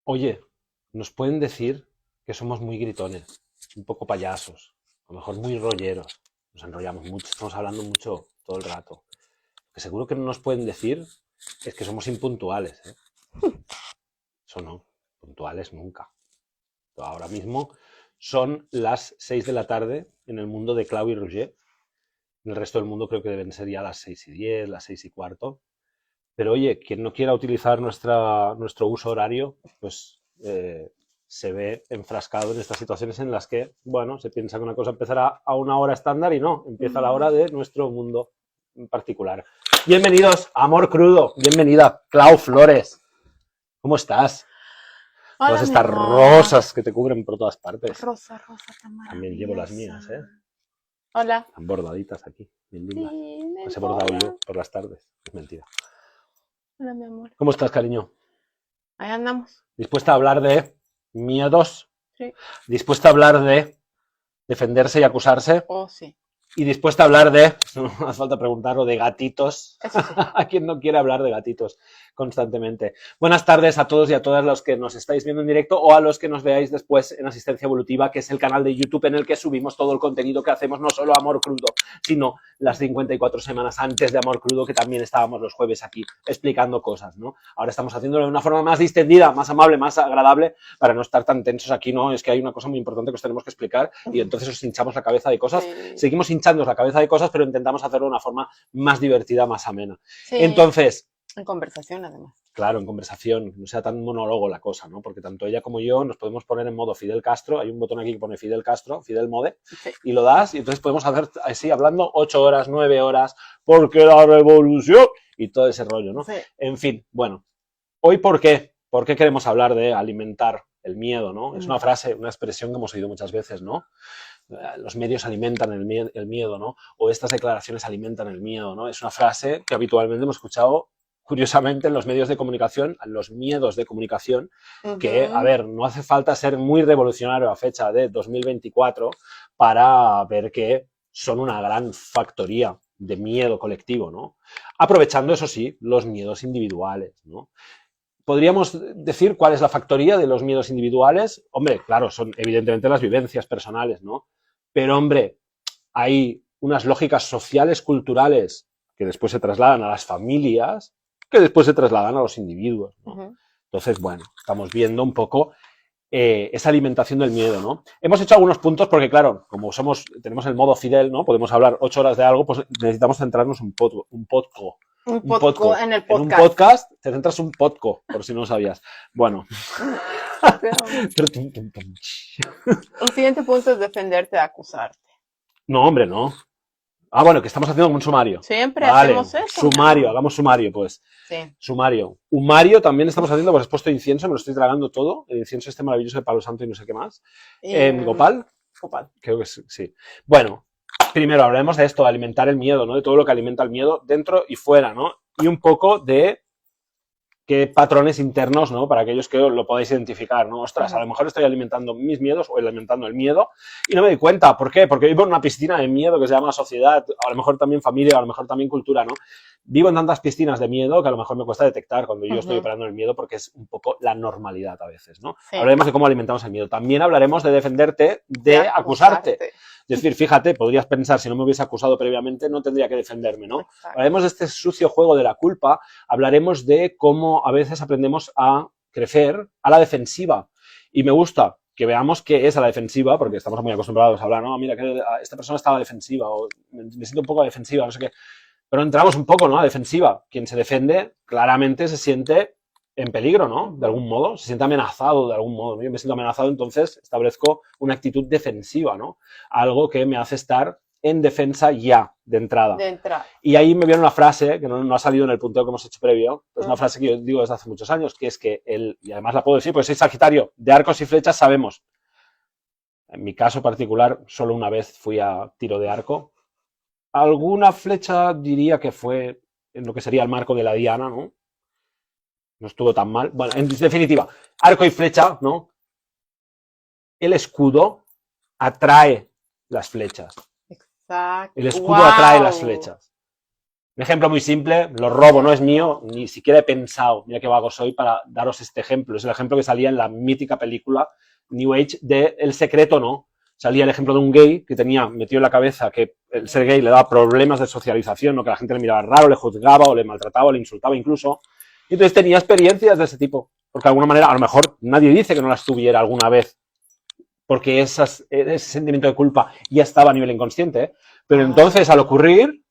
Oye, nos pueden decir que somos muy gritones, un poco payasos, a lo mejor muy rolleros. Nos enrollamos mucho, estamos hablando mucho todo el rato. Lo que seguro que no nos pueden decir es que somos impuntuales, ¿eh? Eso no, puntuales nunca. Ahora mismo son las 6 de la tarde en el mundo de Clau y Roger. En el resto del mundo creo que deben ser ya las 6:10, las 6:15. Pero oye, quien no quiera utilizar nuestro uso horario, pues se ve enfrascado en estas situaciones en las que, bueno, se piensa que una cosa empezará a una hora estándar y no, empieza a la hora de nuestro mundo en particular. Bienvenidos a Amor Crudo, bienvenida Clau Flores. ¿Cómo estás? Hola, Todas mi estas amor. rosas que te cubren por todas partes. Rosa, tan También llevo las mías, maravillosa. Hola. Están bordaditas aquí, bien lindas. Sí, me Las he bordado importa. yo por las tardes. Es mentira. Hola, mi amor. ¿Cómo estás, cariño? Ahí andamos. ¿Dispuesta a hablar de miedos? Sí. ¿Dispuesta a hablar de defenderse y acusarse? Oh, sí. ¿Y dispuesta a hablar de, no hace falta preguntarlo, de gatitos? Eso sí. ¿A quién no quiere hablar de gatitos constantemente? Buenas tardes a todos y a todas los que nos estáis viendo en directo o a los que nos veáis después en Asistencia Evolutiva, que es el canal de YouTube en el que subimos todo el contenido que hacemos, no solo Amor Crudo, sino las 54 semanas antes de Amor Crudo, que también estábamos los jueves aquí explicando cosas, ¿no? Ahora estamos haciéndolo de una forma más distendida, más amable, más agradable, para no estar tan tensos aquí, ¿no? Es que hay una cosa muy importante que os tenemos que explicar y entonces os hinchamos la cabeza de cosas. Sí. Seguimos hinchándoos la cabeza de cosas, pero intentamos hacerlo de una forma más divertida, más amena. Sí. Entonces, En conversación, además. claro, en conversación, no sea tan monólogo la cosa, ¿no? Porque tanto ella como yo nos podemos poner en modo Fidel Castro, hay un botón aquí que pone Fidel Castro, Fidel Mode, Sí. y lo das, y entonces podemos hacer así, hablando 8 horas, 9 horas, porque la revolución, y todo ese rollo, ¿no? Sí. En fin, bueno, hoy ¿por qué? ¿Por qué queremos hablar de alimentar el miedo, ¿no? Es una frase, una expresión que hemos oído muchas veces, ¿no? Los medios alimentan el miedo, ¿no? O estas declaraciones alimentan el miedo, ¿no? Es una frase que habitualmente hemos escuchado, curiosamente, en los medios de comunicación, en los miedos de comunicación, que, a ver, no hace falta ser muy revolucionario a fecha de 2024 para ver que son una gran factoría de miedo colectivo, ¿no? Aprovechando, eso sí, los miedos individuales, ¿no? ¿Podríamos decir cuál es la factoría de los miedos individuales? Hombre, claro, son evidentemente las vivencias personales, ¿no? Pero, hombre, hay unas lógicas sociales, culturales, que después se trasladan a las familias, que después se trasladan a los individuos, ¿no? Entonces, bueno, estamos viendo un poco esa alimentación del miedo, ¿no? Hemos hecho algunos puntos porque, claro, como tenemos el modo Fidel, ¿no? Podemos hablar 8 horas de algo, pues necesitamos centrarnos un poco. Un podco en el podcast. En un podcast te centras un podco, por si no lo sabías. Bueno. El siguiente punto es defenderte, acusarte. No, hombre, no. Ah, bueno, que estamos haciendo un sumario. Siempre vale, hacemos eso. Sumario, ¿no? hagamos sumario, pues. Sí. Sumario. Humario también estamos haciendo, pues he puesto incienso, me lo estoy tragando todo. El incienso este maravilloso de Palo Santo y no sé qué más. En Gopal. Gopal. Creo que sí. Bueno, primero hablaremos de esto, de alimentar el miedo, ¿no? De todo lo que alimenta el miedo dentro y fuera, ¿no? Y un poco de qué patrones internos, ¿no? Para aquellos que lo podáis identificar, ¿no? Ostras, a lo mejor estoy alimentando mis miedos o alimentando el miedo y no me doy cuenta. ¿Por qué? Porque vivo en una piscina de miedo que se llama sociedad, a lo mejor también familia, a lo mejor también cultura, ¿no? Vivo en tantas piscinas de miedo que a lo mejor me cuesta detectar cuando yo estoy operando el miedo porque es un poco la normalidad a veces, ¿no? Sí. Hablaremos de cómo alimentamos el miedo. También hablaremos de defenderte, de acusarte. Es decir, fíjate, podrías pensar, si no me hubiese acusado previamente, no tendría que defenderme, ¿no? Exacto. Hablaremos de este sucio juego de la culpa, hablaremos de cómo a veces aprendemos a crecer a la defensiva. Y me gusta que veamos qué es a la defensiva, porque estamos muy acostumbrados a hablar, no, mira, que esta persona estaba defensiva, o me siento un poco defensiva, no sé qué. Pero entramos un poco, ¿no? A defensiva. Quien se defiende claramente se siente en peligro, ¿no? De algún modo, se siente amenazado de algún modo, ¿no? Yo me siento amenazado, entonces establezco una actitud defensiva, ¿no? Algo que me hace estar en defensa ya, de entrada. Y ahí me viene una frase, que no ha salido en el punteo que hemos hecho previo, es una frase que yo digo desde hace muchos años, que es que y además la puedo decir, pues soy Sagitario, de arcos y flechas sabemos. En mi caso particular, solo una vez fui a tiro de arco. Alguna flecha diría que fue en lo que sería el marco de la diana, ¿no? No estuvo tan mal. Bueno, en definitiva, arco y flecha, ¿no? El escudo atrae las flechas. Exacto. El escudo atrae las flechas. Un ejemplo muy simple, lo robo, no es mío, ni siquiera he pensado, mira qué vago soy para daros este ejemplo. Es el ejemplo que salía en la mítica película New Age de El Secreto, ¿no? Salía el ejemplo de un gay que tenía metido en la cabeza que el ser gay le daba problemas de socialización, ¿no? Que la gente le miraba raro, le juzgaba o le maltrataba o le insultaba incluso. Y entonces tenía experiencias de ese tipo. Porque de alguna manera, a lo mejor nadie dice que no las tuviera alguna vez, porque ese sentimiento de culpa ya estaba a nivel inconsciente, ¿eh? Pero entonces al ocurrir,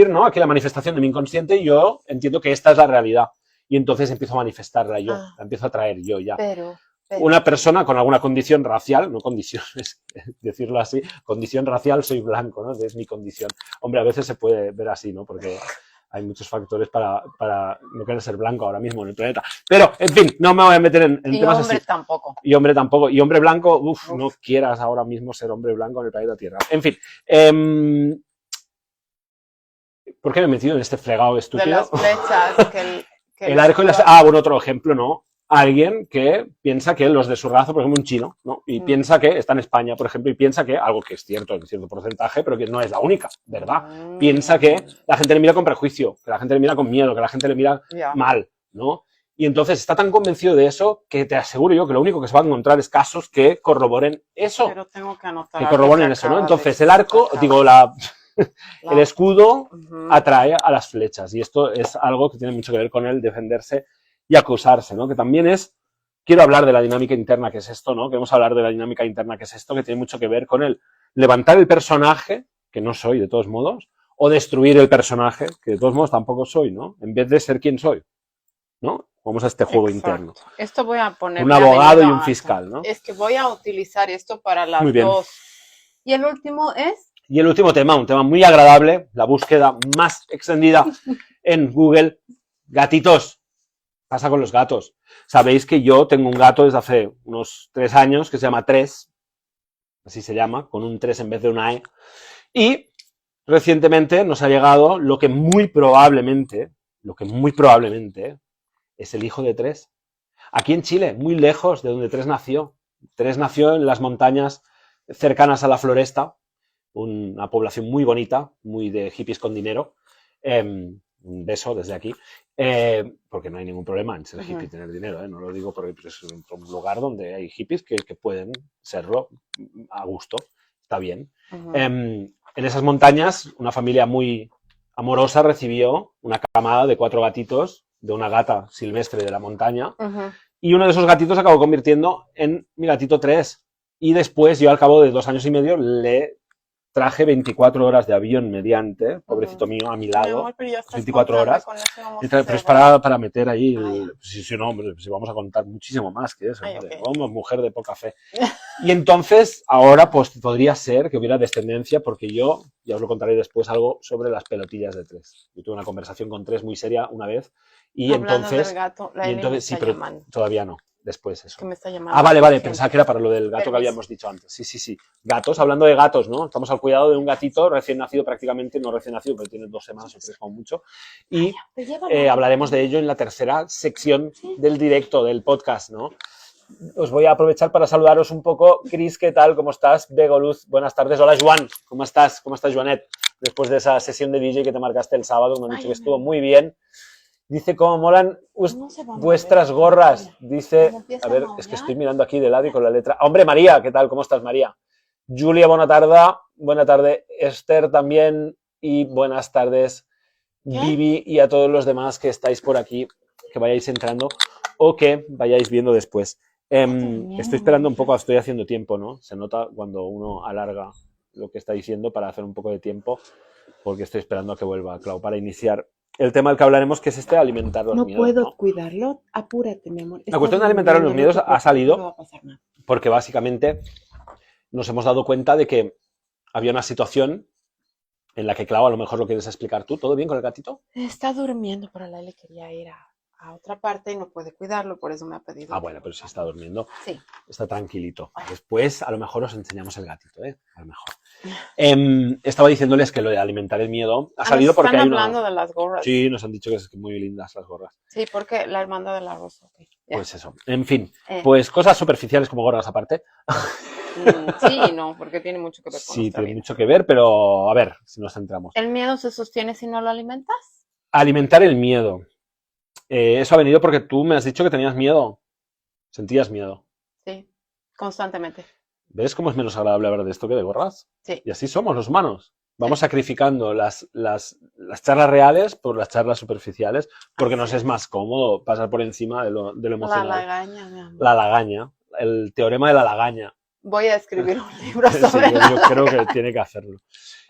¿no? Aquí la manifestación de mi inconsciente, yo entiendo que esta es la realidad. Y entonces empiezo a manifestarla yo, la empiezo a traer yo ya. Pero Una persona con alguna condición racial, no condición, es decirlo así, condición racial, soy blanco, ¿no? Es mi condición. Hombre, a veces se puede ver así, ¿no? Porque hay muchos factores para no querer ser blanco ahora mismo en el planeta. Pero, en fin, no me voy a meter en temas así. Tampoco. Y hombre tampoco. Y hombre blanco, no quieras ahora mismo ser hombre blanco en el planeta Tierra. En fin. ¿Por qué me he metido en este fregado estúpido? De las flechas. El arco y las... bueno, otro ejemplo, ¿no? Alguien que piensa que los de su raza, por ejemplo, un chino, ¿no? Y piensa que está en España, por ejemplo, y piensa que, algo que es cierto en cierto porcentaje, pero que no es la única, ¿verdad? Piensa que la gente le mira con prejuicio, que la gente le mira con miedo, que la gente le mira mal, ¿no? Y entonces está tan convencido de eso que te aseguro yo que lo único que se va a encontrar es casos que corroboren eso. Pero tengo que anotar. Que corroboren eso, ¿no? Entonces el arco, el escudo atrae a las flechas. Y esto es algo que tiene mucho que ver con el defenderse y acusarse, ¿no? Que también quiero hablar de la dinámica interna que es esto, ¿no? Queremos hablar de la dinámica interna que es esto, que tiene mucho que ver con el levantar el personaje, que no soy de todos modos, o destruir el personaje, que de todos modos tampoco soy, ¿no? En vez de ser quien soy, ¿no? Vamos a este juego interno. Esto voy a poner un abogado y un fiscal, ¿no? Es que voy a utilizar esto para las Muy bien. dos. ¿Y el último es? Y el último tema, un tema muy agradable, la búsqueda más extendida en Google, gatitos. ¿Qué pasa con los gatos? Sabéis que yo tengo un gato desde hace unos 3 años que se llama 3, así se llama, con un 3 en vez de una E. Y recientemente nos ha llegado lo que muy probablemente es el hijo de 3. Aquí en Chile, muy lejos de donde 3 nació. 3 nació en las montañas cercanas a la Floresta, una población muy bonita, muy de hippies con dinero. Un beso desde aquí, porque no hay ningún problema en ser hippie y tener dinero, no lo digo porque es un lugar donde hay hippies que pueden serlo a gusto, está bien. En esas montañas, una familia muy amorosa recibió una camada de 4 gatitos de una gata silvestre de la montaña, y uno de esos gatitos se acabó convirtiendo en mi gatito 3. Y después, yo al cabo de 2 años y medio, le traje 24 horas de avión mediante, pobrecito mío, a mi lado, 24 horas, pero es para meter ahí, si no, hombre, si vamos a contar muchísimo más que eso, vamos, mujer de poca fe. Y entonces, ahora pues podría ser que hubiera descendencia, porque yo, ya os lo contaré después, algo sobre las pelotillas de 3. Yo tuve una conversación con 3 muy seria una vez, y entonces, del gato, sí, pero todavía no. Después eso. Que me está llamando vale, pensaba que era para lo del gato que habíamos dicho antes. Sí. Gatos, hablando de gatos, ¿no? Estamos al cuidado de un gatito recién nacido prácticamente, no recién nacido, pero tiene 2 semanas o 3 como mucho. Y hablaremos de ello en la tercera sección del directo, del podcast, ¿no? Os voy a aprovechar para saludaros un poco. Cris, ¿qué tal? ¿Cómo estás? Begoluz, buenas tardes. Hola, Joan, ¿cómo estás? ¿Cómo estás, Joanet? Después de esa sesión de DJ que te marcaste el sábado, me han dicho que estuvo muy bien. Dice, ¿cómo molan vuestras gorras? Dice, a ver, es que estoy mirando aquí de lado y con la letra. Hombre, María, ¿qué tal? ¿Cómo estás, María? Julia, buena tarde. Esther también, y buenas tardes, Vivi, y a todos los demás que estáis por aquí, que vayáis entrando o que vayáis viendo después. Estoy esperando un poco, estoy haciendo tiempo, ¿no? Se nota cuando uno alarga lo que está diciendo para hacer un poco de tiempo, porque estoy esperando a que vuelva Clau para iniciar el tema del que hablaremos, que es alimentar los miedos. No puedo cuidarlo, apúrate, mi amor. La cuestión de alimentar los miedos ha salido porque básicamente nos hemos dado cuenta de que había una situación en la que, Clau, a lo mejor lo quieres explicar tú. ¿Todo bien con el gatito? Está durmiendo, pero le quería ir a otra parte y no puede cuidarlo, por eso me ha pedido. Bueno, pero si está durmiendo, sí, está tranquilito. Después, a lo mejor os enseñamos el gatito, a lo mejor. Estaba diciéndoles que lo de alimentar el miedo ha salido porque hay una... hablando de las gorras. Sí, nos han dicho que es muy lindas las gorras. Sí, porque la hermana de la rosa. Okay. Pues eso. En fin, pues cosas superficiales como gorras aparte. Sí y no, porque tiene mucho que ver con Sí, nuestra tiene vida. mucho que ver, pero a ver, si nos centramos. ¿El miedo se sostiene si no lo alimentas? Alimentar el miedo. Eso ha venido porque tú me has dicho que tenías miedo. Sentías miedo. Sí, constantemente. ¿Ves cómo es menos agradable hablar de esto que de gorras? Sí, Y así somos los humanos. Vamos sacrificando las charlas reales por las charlas superficiales porque nos así es más cómodo pasar por encima de lo La emocional. lagaña, mi amor. La lagaña, el teorema de la lagaña. Voy a escribir un libro Sí, sobre yo creo que tiene que hacerlo.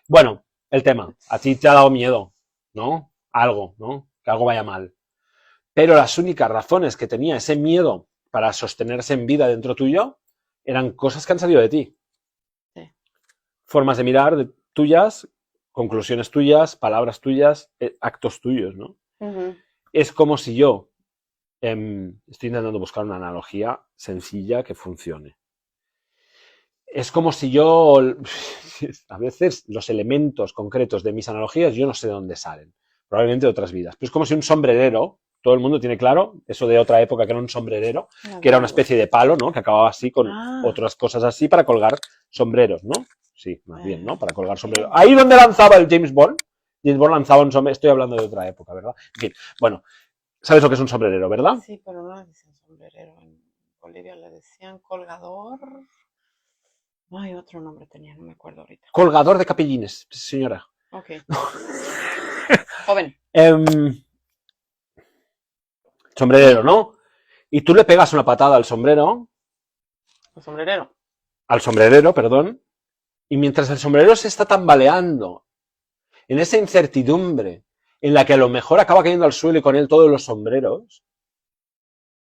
Bueno, el tema. A ti te ha dado miedo, ¿no? Algo, ¿no? Que algo vaya mal. Pero las únicas razones que tenía ese miedo para sostenerse en vida dentro tuyo eran cosas que han salido de ti. Sí. Formas de mirar tuyas, conclusiones tuyas, palabras tuyas, actos tuyos, ¿no? Ujú. Es como si yo estoy intentando buscar una analogía sencilla que funcione. Es como si yo, a veces los elementos concretos de mis analogías yo no sé de dónde salen, probablemente de otras vidas, pero es como si un sombrerero, todo el mundo tiene claro, eso de otra época que era un sombrerero, que era una especie de palo, ¿no? Que acababa así con otras cosas así para colgar sombreros, ¿no? Sí, más bien, ¿no? Para colgar sombreros. Ahí donde lanzaba el James Bond lanzaba un sombrero, estoy hablando de otra época, ¿verdad? En fin, bueno, ¿sabes lo que es un sombrerero, verdad? Sí, pero no le dicen sombrerero. En Bolivia le decían colgador. Ay, otro nombre tenía, no me acuerdo ahorita. Colgador de capellines, señora. Ok. Joven. Sombrerero, ¿no? Y tú le pegas una patada al sombrero, El sombrerero. al sombrerero, perdón, y mientras el sombrerero se está tambaleando en esa incertidumbre en la que a lo mejor acaba cayendo al suelo y con él todos los sombreros,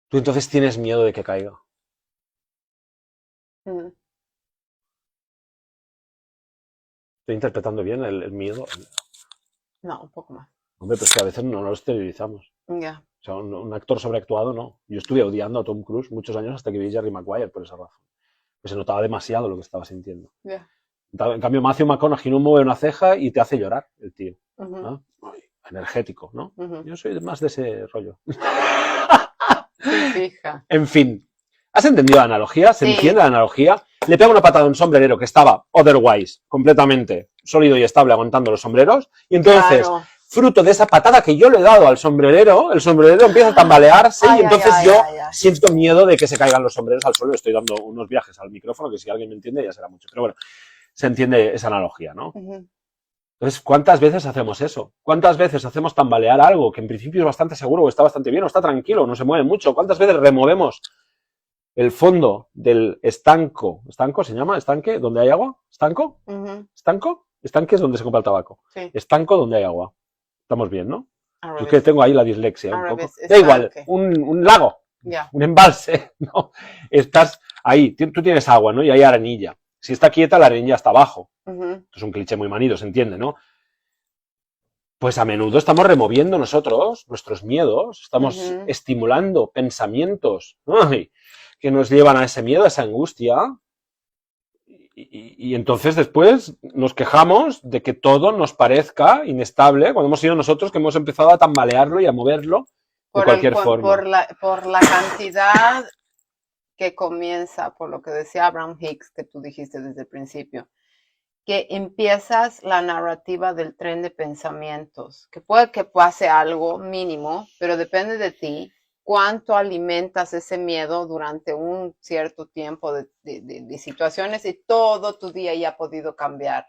tú entonces tienes miedo de que caiga. Mm. Estoy interpretando bien el miedo. No, un poco más. Hombre, pues que a veces no lo exteriorizamos. Ya. O sea, un actor sobreactuado no. Yo estuve odiando a Tom Cruise muchos años hasta que vi a Jerry Maguire por esa razón. Pues se notaba demasiado lo que estaba sintiendo. Ya. En cambio, Matthew McConaughey no mueve una ceja y te hace llorar el tío. Ujú, ¿No? Energético, ¿no? ujú. Yo soy más de ese rollo. Sí, fija. En fin, ¿has entendido la analogía? ¿Se Sí. entiende la analogía? Le pega una patada a un sombrerero que estaba otherwise completamente sólido y estable aguantando los sombreros y entonces, Claro. fruto de esa patada que yo le he dado al sombrerero, el sombrerero empieza a tambalearse Ay, y entonces ay, yo ay, ay. siento miedo de que se caigan los sombreros al suelo. Estoy dando unos viajes al micrófono que si alguien me entiende ya será mucho. Pero bueno, se entiende esa analogía, ¿no? Ujú. Entonces, ¿cuántas veces hacemos eso? ¿Cuántas veces hacemos tambalear algo que en principio es bastante seguro o está bastante bien o está tranquilo, no se mueve mucho? ¿Cuántas veces removemos el fondo del estanco? ¿Estanco se llama? ¿Estanque? ¿Donde hay agua? ¿Estanco? Ujú. ¿Estanco? Estanque es donde se compra el tabaco. Sí. Estanco donde hay agua. Estamos bien, ¿no? Al Yo revés. que tengo ahí la dislexia Al un poco. revés, Da igual, estanque. un lago, Ya. un embalse, ¿no? Estás ahí, tú tienes agua, ¿no? Y hay arenilla. Si está quieta, la arenilla está abajo. Ujú. Esto es un cliché muy manido, se entiende, ¿no? Pues a menudo estamos removiendo nosotros nuestros miedos, estamos Ujú. estimulando pensamientos, ¡ay!, que nos llevan a ese miedo, a esa angustia, y entonces después nos quejamos de que todo nos parezca inestable cuando hemos sido nosotros que hemos empezado a tambalearlo y a moverlo de cualquier forma. Por la cantidad que comienza, por lo que decía Abraham Hicks, que tú dijiste desde el principio, que empiezas la narrativa del tren de pensamientos, que puede que pase algo mínimo, pero depende de ti cuánto alimentas ese miedo durante un cierto tiempo de situaciones y todo tu día ya ha podido cambiar.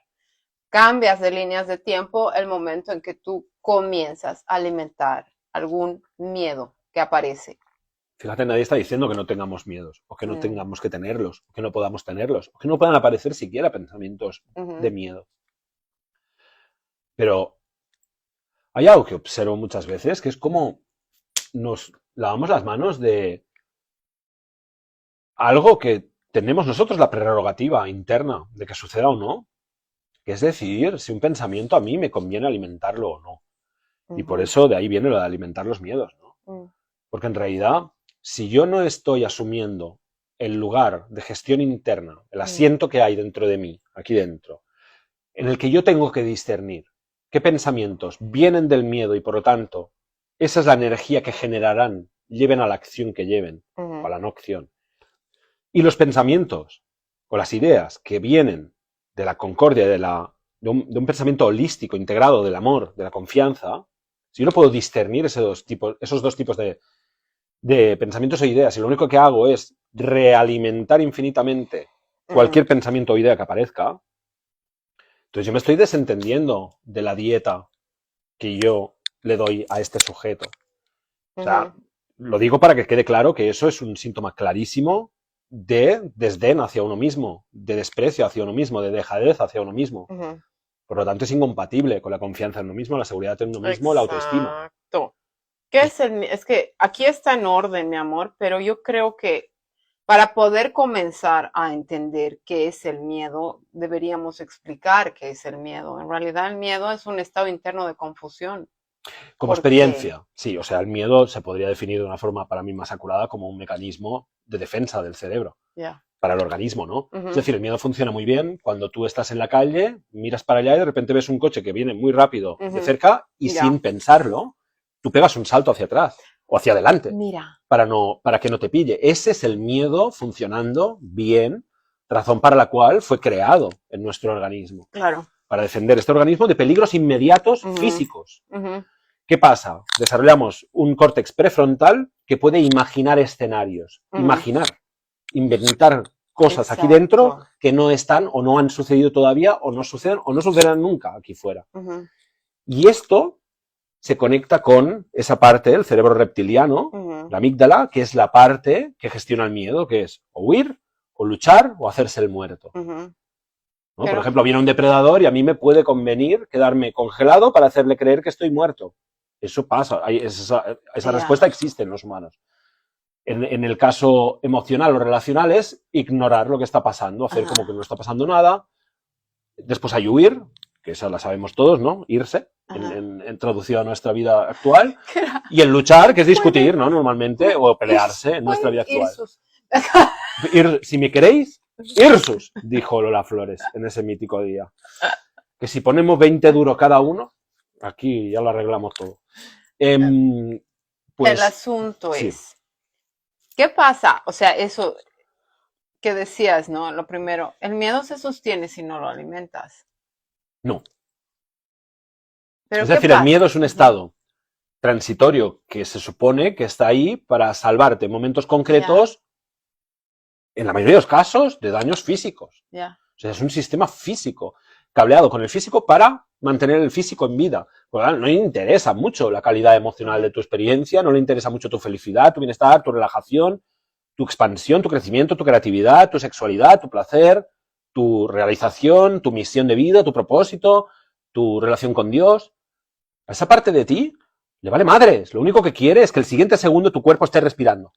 Cambias de líneas de tiempo el momento en que tú comienzas a alimentar algún miedo que aparece. Fíjate, nadie está diciendo que no tengamos miedos, o que no Mm. tengamos que tenerlos, o que no podamos tenerlos, o que no puedan aparecer siquiera pensamientos Ujú. de miedo. Pero hay algo que observo muchas veces, que es como nos lavamos las manos de algo que tenemos nosotros la prerrogativa interna de que suceda o no, que es decidir si un pensamiento a mí me conviene alimentarlo o no. Y por Ujú. eso de ahí viene lo de alimentar los miedos, ¿no? Mm. Porque en realidad, si yo no estoy asumiendo el lugar de gestión interna, el asiento que hay dentro de mí, aquí dentro, en el que yo tengo que discernir qué pensamientos vienen del miedo y por lo tanto esa es la energía que generarán, lleven a la acción que lleven, o a Ujú. la no acción. Y los pensamientos o las ideas que vienen de la concordia, de un pensamiento holístico, integrado del amor, de la confianza, si yo no puedo discernir esos dos tipos de pensamientos o ideas, y lo único que hago es realimentar infinitamente cualquier pensamiento o idea que aparezca, entonces yo me estoy desentendiendo de la dieta que yo le doy a este sujeto. O sea, lo digo para que quede claro que eso es un síntoma clarísimo de desdén hacia uno mismo, de desprecio hacia uno mismo, de dejadez hacia uno mismo. Por lo tanto, es incompatible con la confianza en uno mismo, la seguridad en uno mismo, la autoestima. Exacto. ¿Qué es es que aquí está en orden, mi amor, pero yo creo que para poder comenzar a entender qué es el miedo, deberíamos explicar qué es el miedo. En realidad, el miedo es un estado interno de confusión. Como experiencia, sí, o sea, el miedo se podría definir de una forma para mí más acurada como un mecanismo de defensa del cerebro, para el organismo, ¿no? Es decir, el miedo funciona muy bien cuando tú estás en la calle, miras para allá y de repente ves un coche que viene muy rápido de cerca y sin pensarlo, tú pegas un salto hacia atrás o hacia adelante para que no te pille. Ese es el miedo funcionando bien, razón para la cual fue creado en nuestro organismo. Claro. Para defender este organismo de peligros inmediatos físicos. ¿Qué pasa? Desarrollamos un córtex prefrontal que puede imaginar escenarios, inventar cosas aquí dentro que no están o no han sucedido todavía o no suceden o no sucederán nunca aquí fuera. Y esto se conecta con esa parte del cerebro reptiliano, la amígdala, que es la parte que gestiona el miedo, que es o huir, o luchar, o hacerse el muerto. ¿No? Por ejemplo, viene un depredador y a mí me puede convenir quedarme congelado para hacerle creer que estoy muerto. Eso pasa, esa respuesta existe en los humanos. En el caso emocional o relacional es ignorar lo que está pasando, hacer como que no está pasando nada. Después hay huir, que esa la sabemos todos, ¿no? Irse, en traducido a nuestra vida actual. Y el luchar, que es discutir, ¿no? Normalmente, o pelearse en nuestra vida actual. Si me queréis, Irsus, dijo Lola Flores en ese mítico día. Que si ponemos 20 duros cada uno, aquí ya lo arreglamos todo. Pues, el asunto es, ¿qué pasa? O sea, eso que decías, ¿no? Lo primero, el miedo se sostiene si no lo alimentas. No. ¿Pero es decir, el miedo es un estado transitorio que se supone que está ahí para salvarte en momentos concretos, en la mayoría de los casos, de daños físicos. O sea, es un sistema físico, cableado con el físico para mantener el físico en vida. Pues, no le interesa mucho la calidad emocional de tu experiencia, no le interesa mucho tu felicidad, tu bienestar, tu relajación, tu expansión, tu crecimiento, tu creatividad, tu sexualidad, tu placer, tu realización, tu misión de vida, tu propósito, tu relación con Dios. A esa parte de ti le vale madres. Lo único que quiere es que el siguiente segundo tu cuerpo esté respirando.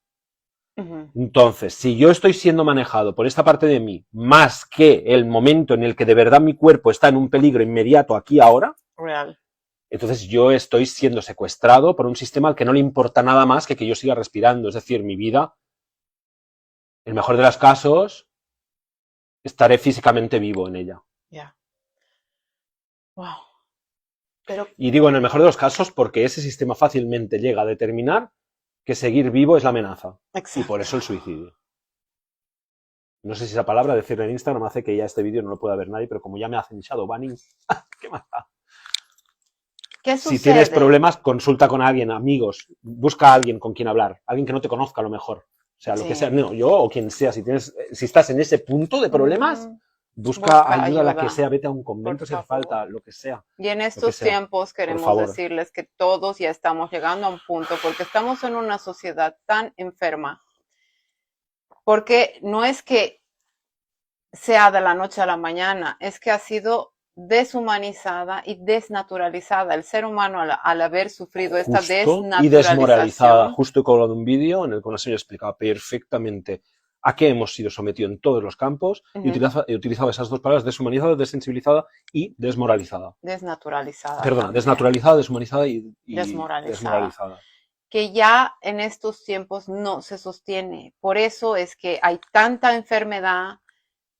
Entonces, si yo estoy siendo manejado por esta parte de mí más que el momento en el que de verdad mi cuerpo está en un peligro inmediato aquí ahora, entonces yo estoy siendo secuestrado por un sistema al que no le importa nada más que yo siga respirando. Es decir, mi vida, en el mejor de los casos, estaré físicamente vivo en ella. Y digo en el mejor de los casos porque ese sistema fácilmente llega a determinar que seguir vivo es la amenaza. Y por eso el suicidio. No sé si esa palabra, decirlo en Instagram, hace que ya este vídeo no lo pueda ver nadie, pero como ya me hacen shadow banning, ¿qué más da? ¿Qué sucede? Si tienes problemas, consulta con alguien, amigos, busca a alguien con quien hablar, alguien que no te conozca a lo mejor. O sea, lo que sea, no, yo o quien sea, si estás en ese punto de problemas, busca ayuda a la que sea, vete a un convento si hace falta, lo que sea. Y en estos tiempos queremos decirles que todos ya estamos llegando a un punto, porque estamos en una sociedad tan enferma, porque no es que sea de la noche a la mañana, es que ha sido deshumanizada y desnaturalizada. El ser humano al haber sufrido esta desnaturalización. Y desmoralizada. Justo he colgado un vídeo en el que una señora explicaba perfectamente a qué hemos sido sometidos en todos los campos y he utilizado esas dos palabras, deshumanizada, desensibilizada y desmoralizada. Desnaturalizada. Perdona, también. Desnaturalizada, deshumanizada y desmoralizada. Que ya en estos tiempos no se sostiene. Por eso es que hay tanta enfermedad,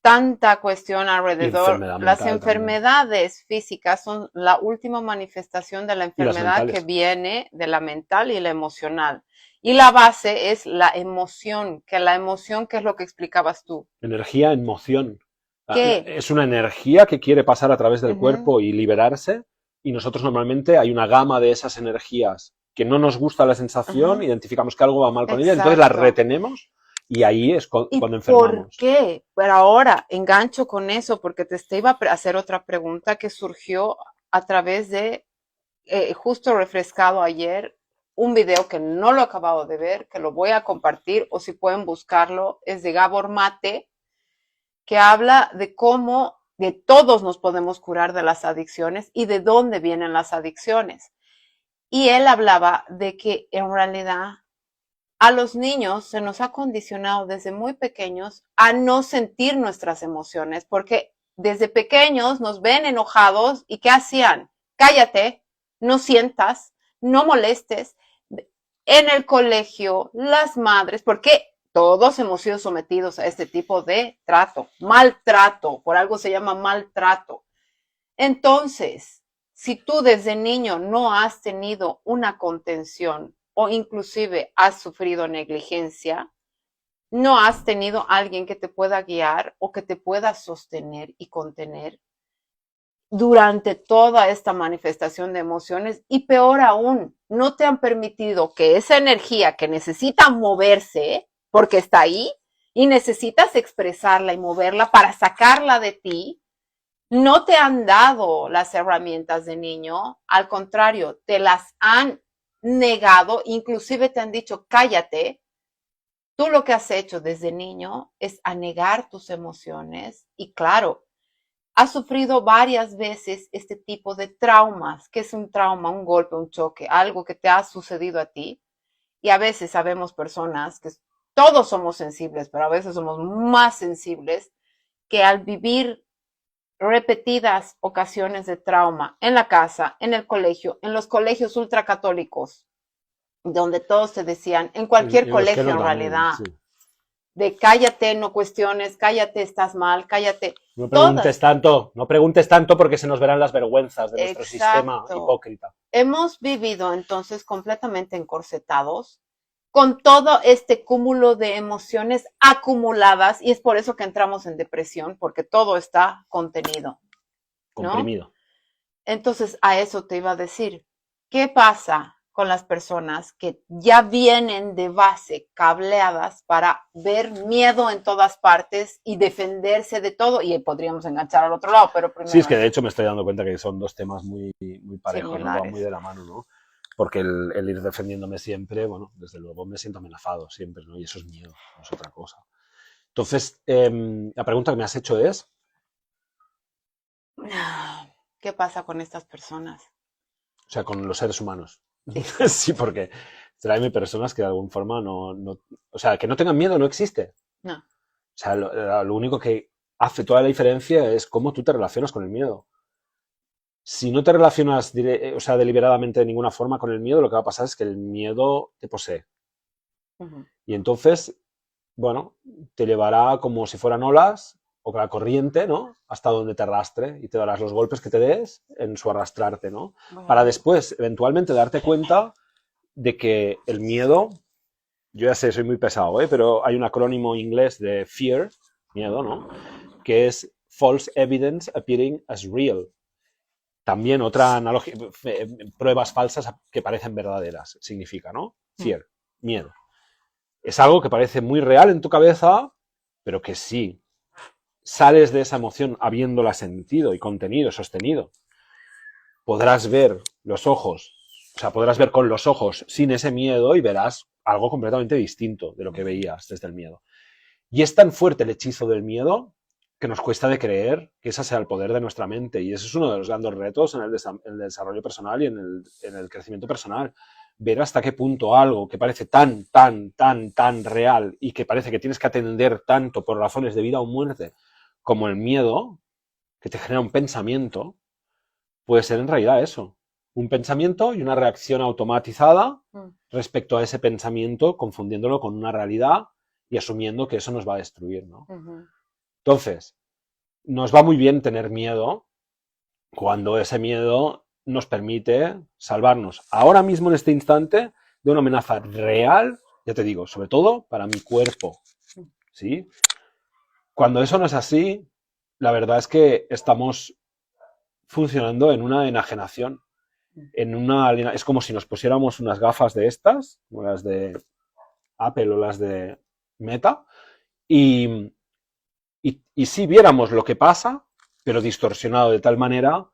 tanta cuestión alrededor. Las enfermedades físicas son la última manifestación de la enfermedad que viene de la mental y la emocional. Y la base es la emoción, que la emoción, ¿qué es lo que explicabas tú? Energía en moción. ¿Qué? Es una energía que quiere pasar a través del Ujú, cuerpo y liberarse. Y nosotros normalmente hay una gama de esas energías que no nos gusta la sensación, ajá, identificamos que algo va mal con ella, entonces la exacto. retenemos y ahí es ¿Y cuando por enfermamos. qué? Pero ahora engancho con eso porque te iba a hacer otra pregunta que surgió a través de, justo refrescado ayer, un video que no lo he acabado de ver, que lo voy a compartir o si pueden buscarlo, es de Gabor Mate, que habla de cómo de todos nos podemos curar de las adicciones y de dónde vienen las adicciones. Y él hablaba de que en realidad a los niños se nos ha condicionado desde muy pequeños a no sentir nuestras emociones, porque desde pequeños nos ven enojados y ¿qué hacían? Cállate, no sientas, no molestes. En el colegio, las madres, porque todos hemos sido sometidos a este tipo de trato, maltrato, por algo se llama maltrato. Entonces, si tú desde niño no has tenido una contención o inclusive has sufrido negligencia, no has tenido alguien que te pueda guiar o que te pueda sostener y contener durante toda esta manifestación de emociones y peor aún, no te han permitido que esa energía que necesita moverse, porque está ahí, y necesitas expresarla y moverla para sacarla de ti, no te han dado las herramientas de niño, al contrario, te las han negado, inclusive te han dicho, cállate. Tú lo que has hecho desde niño es anegar tus emociones y claro, has sufrido varias veces este tipo de traumas. ¿Qué es un trauma? Un golpe, un choque, algo que te ha sucedido a ti. Y a veces sabemos personas que todos somos sensibles, pero a veces somos más sensibles que al vivir repetidas ocasiones de trauma en la casa, en el colegio, en los colegios ultracatólicos, donde todos te decían, en cualquier En los que colegio no en también, realidad, sí. de cállate, no cuestiones, cállate, estás mal, cállate, No preguntes todas. tanto, no preguntes tanto porque se nos verán las vergüenzas de nuestro sistema Exacto. hipócrita. Hemos vivido entonces completamente encorsetados con todo este cúmulo de emociones acumuladas y es por eso que entramos en depresión, porque todo está contenido, ¿no? Comprimido. Entonces, a eso te iba a decir, ¿qué pasa con las personas que ya vienen de base cableadas para ver miedo en todas partes y defenderse de todo? Y podríamos enganchar al otro lado, pero Sí, es primero que de hecho me estoy dando cuenta que son dos temas muy parejos, ¿no? Van muy similares. de la mano, ¿no? Porque el ir defendiéndome siempre, bueno, desde luego me siento amenazado siempre, ¿no? Y eso es miedo, no es otra cosa. Entonces, la pregunta que me has hecho es, ¿Qué pasa con estas personas? o sea, con los seres humanos. Sí, Exacto. porque hay personas que de alguna forma o sea, que no tengan miedo no existe. No. O sea, lo único que hace toda la diferencia es cómo tú te relacionas con el miedo. Si no te relacionas, o sea, deliberadamente de ninguna forma con el miedo, lo que va a pasar es que el miedo te posee. Uh-huh. Y entonces, bueno, te llevará como si fueran olas o la corriente, ¿no? Hasta donde te arrastre y te darás los golpes que te des en su arrastrarte, ¿no? Para Bueno. después, eventualmente, darte cuenta de que el miedo, yo ya sé, soy muy pesado, ¿eh? Pero hay un acrónimo inglés de fear, miedo, ¿no? Que es false evidence appearing as real. También otra analogía, pruebas falsas que parecen verdaderas, significa, ¿no? Uh-huh. Fear, miedo. Es algo que parece muy real en tu cabeza, pero que sí sales de esa emoción habiéndola sentido y contenido, sostenido, podrás ver los ojos, o sea, podrás ver con los ojos sin ese miedo y verás algo completamente distinto de lo que veías desde el miedo. Y es tan fuerte el hechizo del miedo que nos cuesta de creer que ese sea el poder de nuestra mente. Y ese es uno de los grandes retos en el desarrollo personal y en el crecimiento personal. Ver hasta qué punto algo que parece tan real y que parece que tienes que atender tanto por razones de vida o muerte como el miedo, que te genera un pensamiento, puede ser en realidad eso. Un pensamiento y una reacción automatizada respecto a ese pensamiento, confundiéndolo con una realidad y asumiendo que eso nos va a destruir, ¿no? Uh-huh. Entonces, nos va muy bien tener miedo cuando ese miedo nos permite salvarnos ahora mismo en este instante de una amenaza real, ya te digo, sobre todo para mi cuerpo, ¿sí? Cuando eso no es así, la verdad es que estamos funcionando en una enajenación, es como si nos pusiéramos unas gafas de estas, como las de Apple o las de Meta, y, y sí viéramos lo que pasa, pero distorsionado de tal manera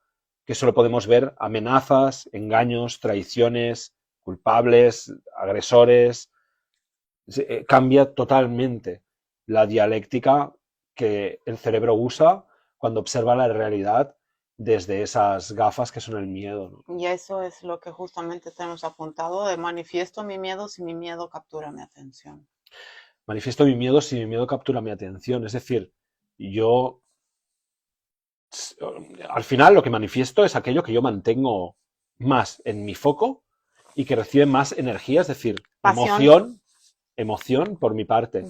que solo podemos ver amenazas, engaños, traiciones, culpables, agresores. Cambia totalmente la dialéctica que el cerebro usa cuando observa la realidad desde esas gafas que son el miedo, ¿no? Y eso es lo que justamente tenemos apuntado de manifiesto mi miedo si mi miedo captura mi atención. Manifiesto mi miedo si mi miedo captura mi atención. Es decir, yo al final lo que manifiesto es aquello que yo mantengo más en mi foco y que recibe más energía, es decir, Pasión. emoción por mi parte.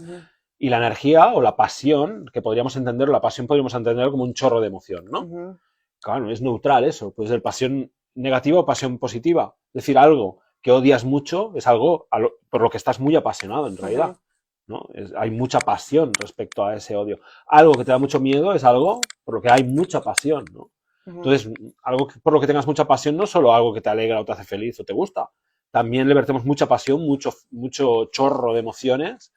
Y la energía o la pasión, que podríamos entender, la pasión podríamos entender como un chorro de emoción, ¿no? Claro, es neutral eso, puede ser pasión negativa o pasión positiva. Es decir, algo que odias mucho es algo por lo que estás muy apasionado en realidad, ¿no? Hay mucha pasión respecto a ese odio. Algo que te da mucho miedo es algo por lo que hay mucha pasión, ¿no? Entonces, algo por lo que tengas mucha pasión no es solo algo que te alegra o te hace feliz o te gusta. También le vertemos mucha pasión, mucho chorro de emociones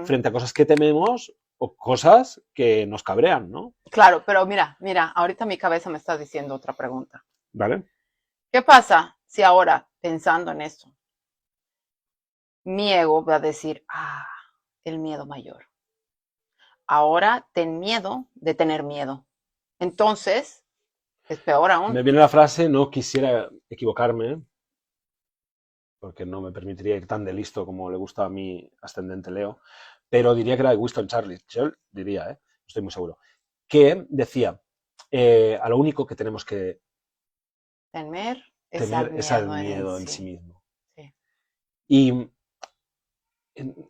frente a cosas que tememos o cosas que nos cabrean, ¿no? Claro, pero mira, ahorita mi cabeza me está diciendo otra pregunta. ¿Vale? ¿Qué pasa si ahora, pensando en esto, mi ego va a decir, el miedo mayor? Ahora ten miedo de tener miedo. Entonces, es peor aún. Me viene la frase, no quisiera equivocarme, porque no me permitiría ir tan de listo como le gusta a mi ascendente Leo, pero diría que era de Winston Churchill, diría, no estoy muy seguro, que decía, a lo único que tenemos que temer es al miedo en sí mismo. Sí. Y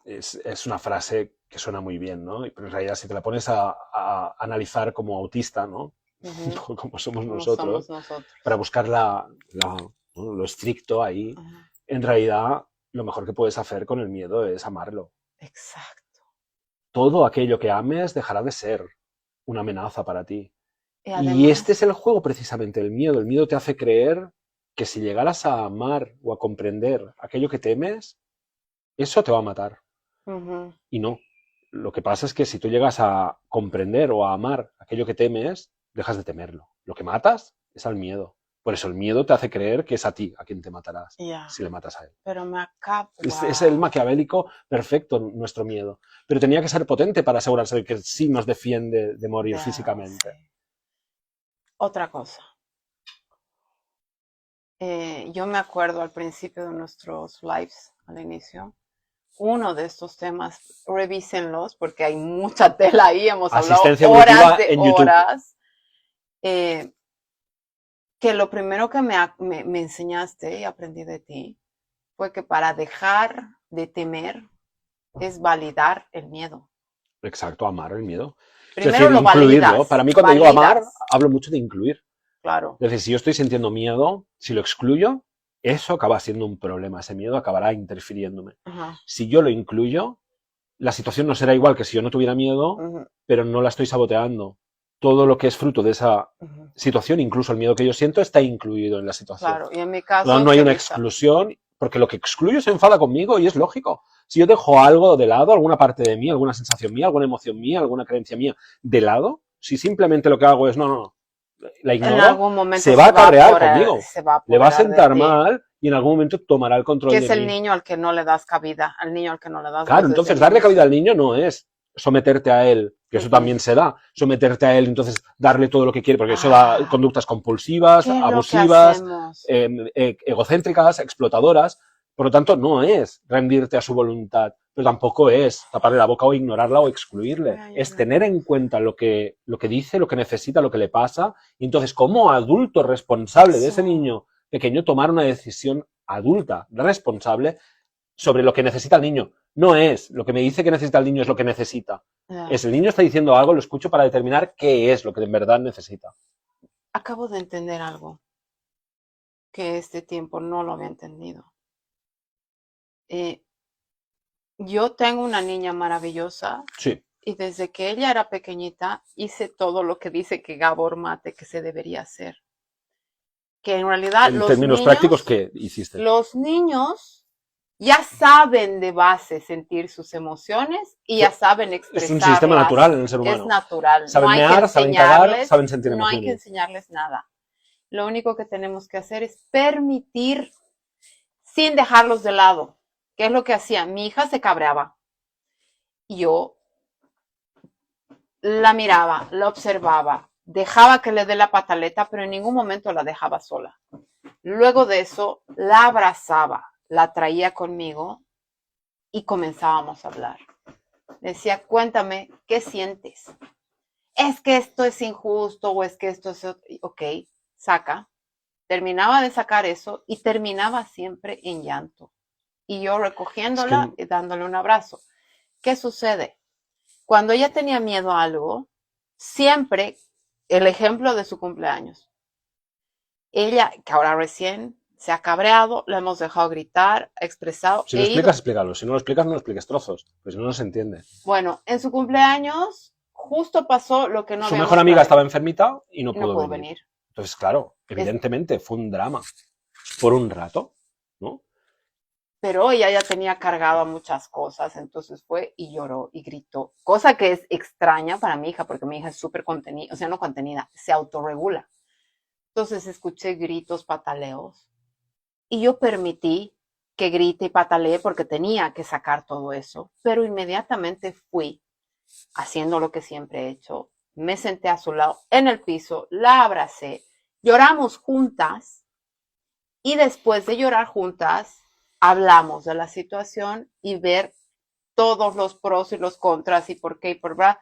es una frase que suena muy bien, ¿no? Pero en realidad si te la pones a analizar como autista, ¿no? Como somos nosotros, para buscar ¿no? lo estricto ahí, en realidad lo mejor que puedes hacer con el miedo es amarlo. Exacto. Todo aquello que ames dejará de ser una amenaza para ti. Además, y este es el juego precisamente, el miedo. El miedo te hace creer que si llegaras a amar o a comprender aquello que temes, eso te va a matar. Y no. Lo que pasa es que si tú llegas a comprender o a amar aquello que temes, dejas de temerlo. Lo que matas es al miedo. Por eso el miedo te hace creer que es a ti a quien te matarás si le matas a él. Pero me acabo. Es el maquiavélico perfecto, nuestro miedo. Pero tenía que ser potente para asegurarse de que sí nos defiende de morir físicamente. Sí. Otra cosa. Yo me acuerdo al principio de nuestros lives, al inicio, uno de estos temas, revísenlos porque hay mucha tela ahí, hemos hablado horas de horas. Que lo primero que me enseñaste y aprendí de ti fue que para dejar de temer es validar el miedo. Exacto, amar el miedo. Primero es decir, lo incluirlo. validas. Para mí cuando digo amar, hablo mucho de incluir. Claro. Es decir, si yo estoy sintiendo miedo, si lo excluyo, eso acaba siendo un problema. Ese miedo acabará interfiriéndome. Si yo lo incluyo, la situación no será igual que si yo no tuviera miedo, pero no la estoy saboteando. Todo lo que es fruto de esa situación, incluso el miedo que yo siento, está incluido en la situación. Claro, y en mi caso... No hay una exclusión, porque lo que excluyo se enfada conmigo y es lógico. Si yo dejo algo de lado, alguna parte de mí, alguna sensación mía, alguna emoción mía, alguna creencia mía de lado, si simplemente lo que hago es no, la ignoro, se va a cabrear conmigo. Le va a sentar mal y en algún momento tomará el control de mí. Que es el niño al que no le das cabida, al niño al que no le das... Claro, entonces darle cabida al niño no es someterte a él, que eso también se da, someterte a él, entonces darle todo lo que quiere, porque eso da conductas compulsivas, abusivas, egocéntricas, explotadoras. Por lo tanto, no es rendirte a su voluntad, pero tampoco es taparle la boca o ignorarla o excluirle. Es tener en cuenta lo que dice, lo que necesita, lo que le pasa, y entonces como adulto responsable de ese niño pequeño tomar una decisión adulta, responsable, sobre lo que necesita el niño. No es lo que me dice que necesita el niño, es lo que necesita. Es el niño está diciendo algo, lo escucho para determinar qué es lo que en verdad necesita. Acabo de entender algo que este tiempo no lo había entendido. Yo tengo una niña maravillosa. Sí. Y desde que ella era pequeñita, hice todo lo que dice que Gabor Mate que se debería hacer. Que en realidad En términos prácticos, ¿qué hiciste? Los niños ya saben de base sentir sus emociones y ya saben expresarlas. Es un sistema natural en el ser humano. Es natural. Saben mear, saben cagar, saben sentir emociones. No hay que enseñarles nada. Lo único que tenemos que hacer es permitir sin dejarlos de lado. ¿Qué es lo que hacía? Mi hija se cabreaba. Yo la miraba, la observaba, dejaba que le dé la pataleta, pero en ningún momento la dejaba sola. Luego de eso, la abrazaba, la traía conmigo y comenzábamos a hablar. Decía, cuéntame, ¿qué sientes? Es que esto es injusto o es que esto es... Ok, saca. Terminaba de sacar eso y terminaba siempre en llanto. Y yo recogiéndola y dándole un abrazo. ¿Qué sucede? Cuando ella tenía miedo a algo, siempre, el ejemplo de su cumpleaños. Ella, que ahora recién se ha cabreado, la hemos dejado gritar, expresado. Si lo explicas, explícalo. Si no lo explicas, no lo expliques trozos. Pues si no, no se entiende. Bueno, en su cumpleaños justo pasó lo que no Su mejor amiga estaba enfermita y no pudo venir. Entonces, claro, evidentemente fue un drama. Por un rato, ¿no? Pero ella ya tenía cargado a muchas cosas, entonces fue y lloró y gritó. Cosa que es extraña para mi hija, porque mi hija es súper contenida, o sea, no contenida, se autorregula. Entonces escuché gritos, pataleos, y yo permití que grite y patalee porque tenía que sacar todo eso, pero inmediatamente fui haciendo lo que siempre he hecho. Me senté a su lado en el piso, la abracé, lloramos juntas, y después de llorar juntas, hablamos de la situación y ver todos los pros y los contras y por qué y por qué.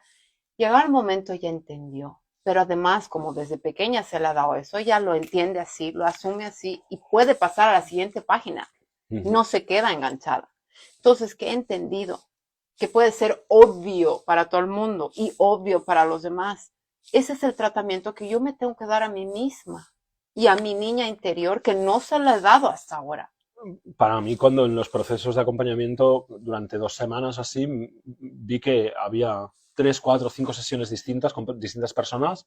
Llegó el momento, ya entendió. Pero además, como desde pequeña se le ha dado eso, ya lo entiende así, lo asume así y puede pasar a la siguiente página. No se queda enganchada. Entonces, ¿qué he entendido? Que puede ser obvio para todo el mundo y obvio para los demás. Ese es el tratamiento que yo me tengo que dar a mí misma y a mi niña interior que no se le he dado hasta ahora. Para mí, cuando en los procesos de acompañamiento, durante 2 semanas así, vi que había 3, 4, 5 sesiones distintas con distintas personas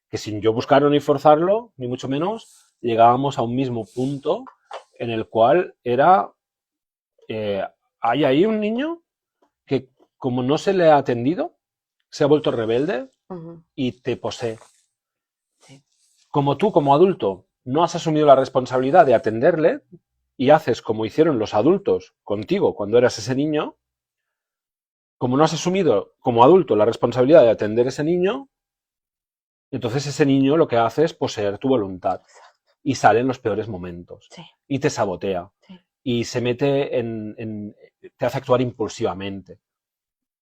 que sin yo buscarlo ni forzarlo, ni mucho menos, llegábamos a un mismo punto en el cual era, hay ahí un niño que como no se le ha atendido, se ha vuelto rebelde y te posee. Sí. Como tú, como adulto, no has asumido la responsabilidad de atenderle y haces como hicieron los adultos contigo cuando eras ese niño, como no has asumido como adulto la responsabilidad de atender a ese niño, entonces ese niño lo que hace es poseer tu voluntad. Y sale en los peores momentos. Sí. Y te sabotea. Sí. Y se mete te hace actuar impulsivamente.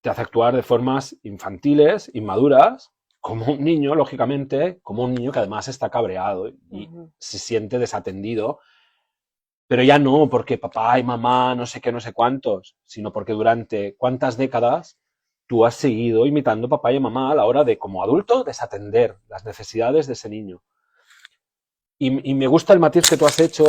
Te hace actuar de formas infantiles, inmaduras, como un niño, lógicamente, como un niño que además está cabreado y se siente desatendido. Pero ya no porque papá y mamá, no sé qué, no sé cuántos, sino porque durante cuántas décadas tú has seguido imitando papá y mamá a la hora de, como adulto, desatender las necesidades de ese niño. Y me gusta el matiz que tú has hecho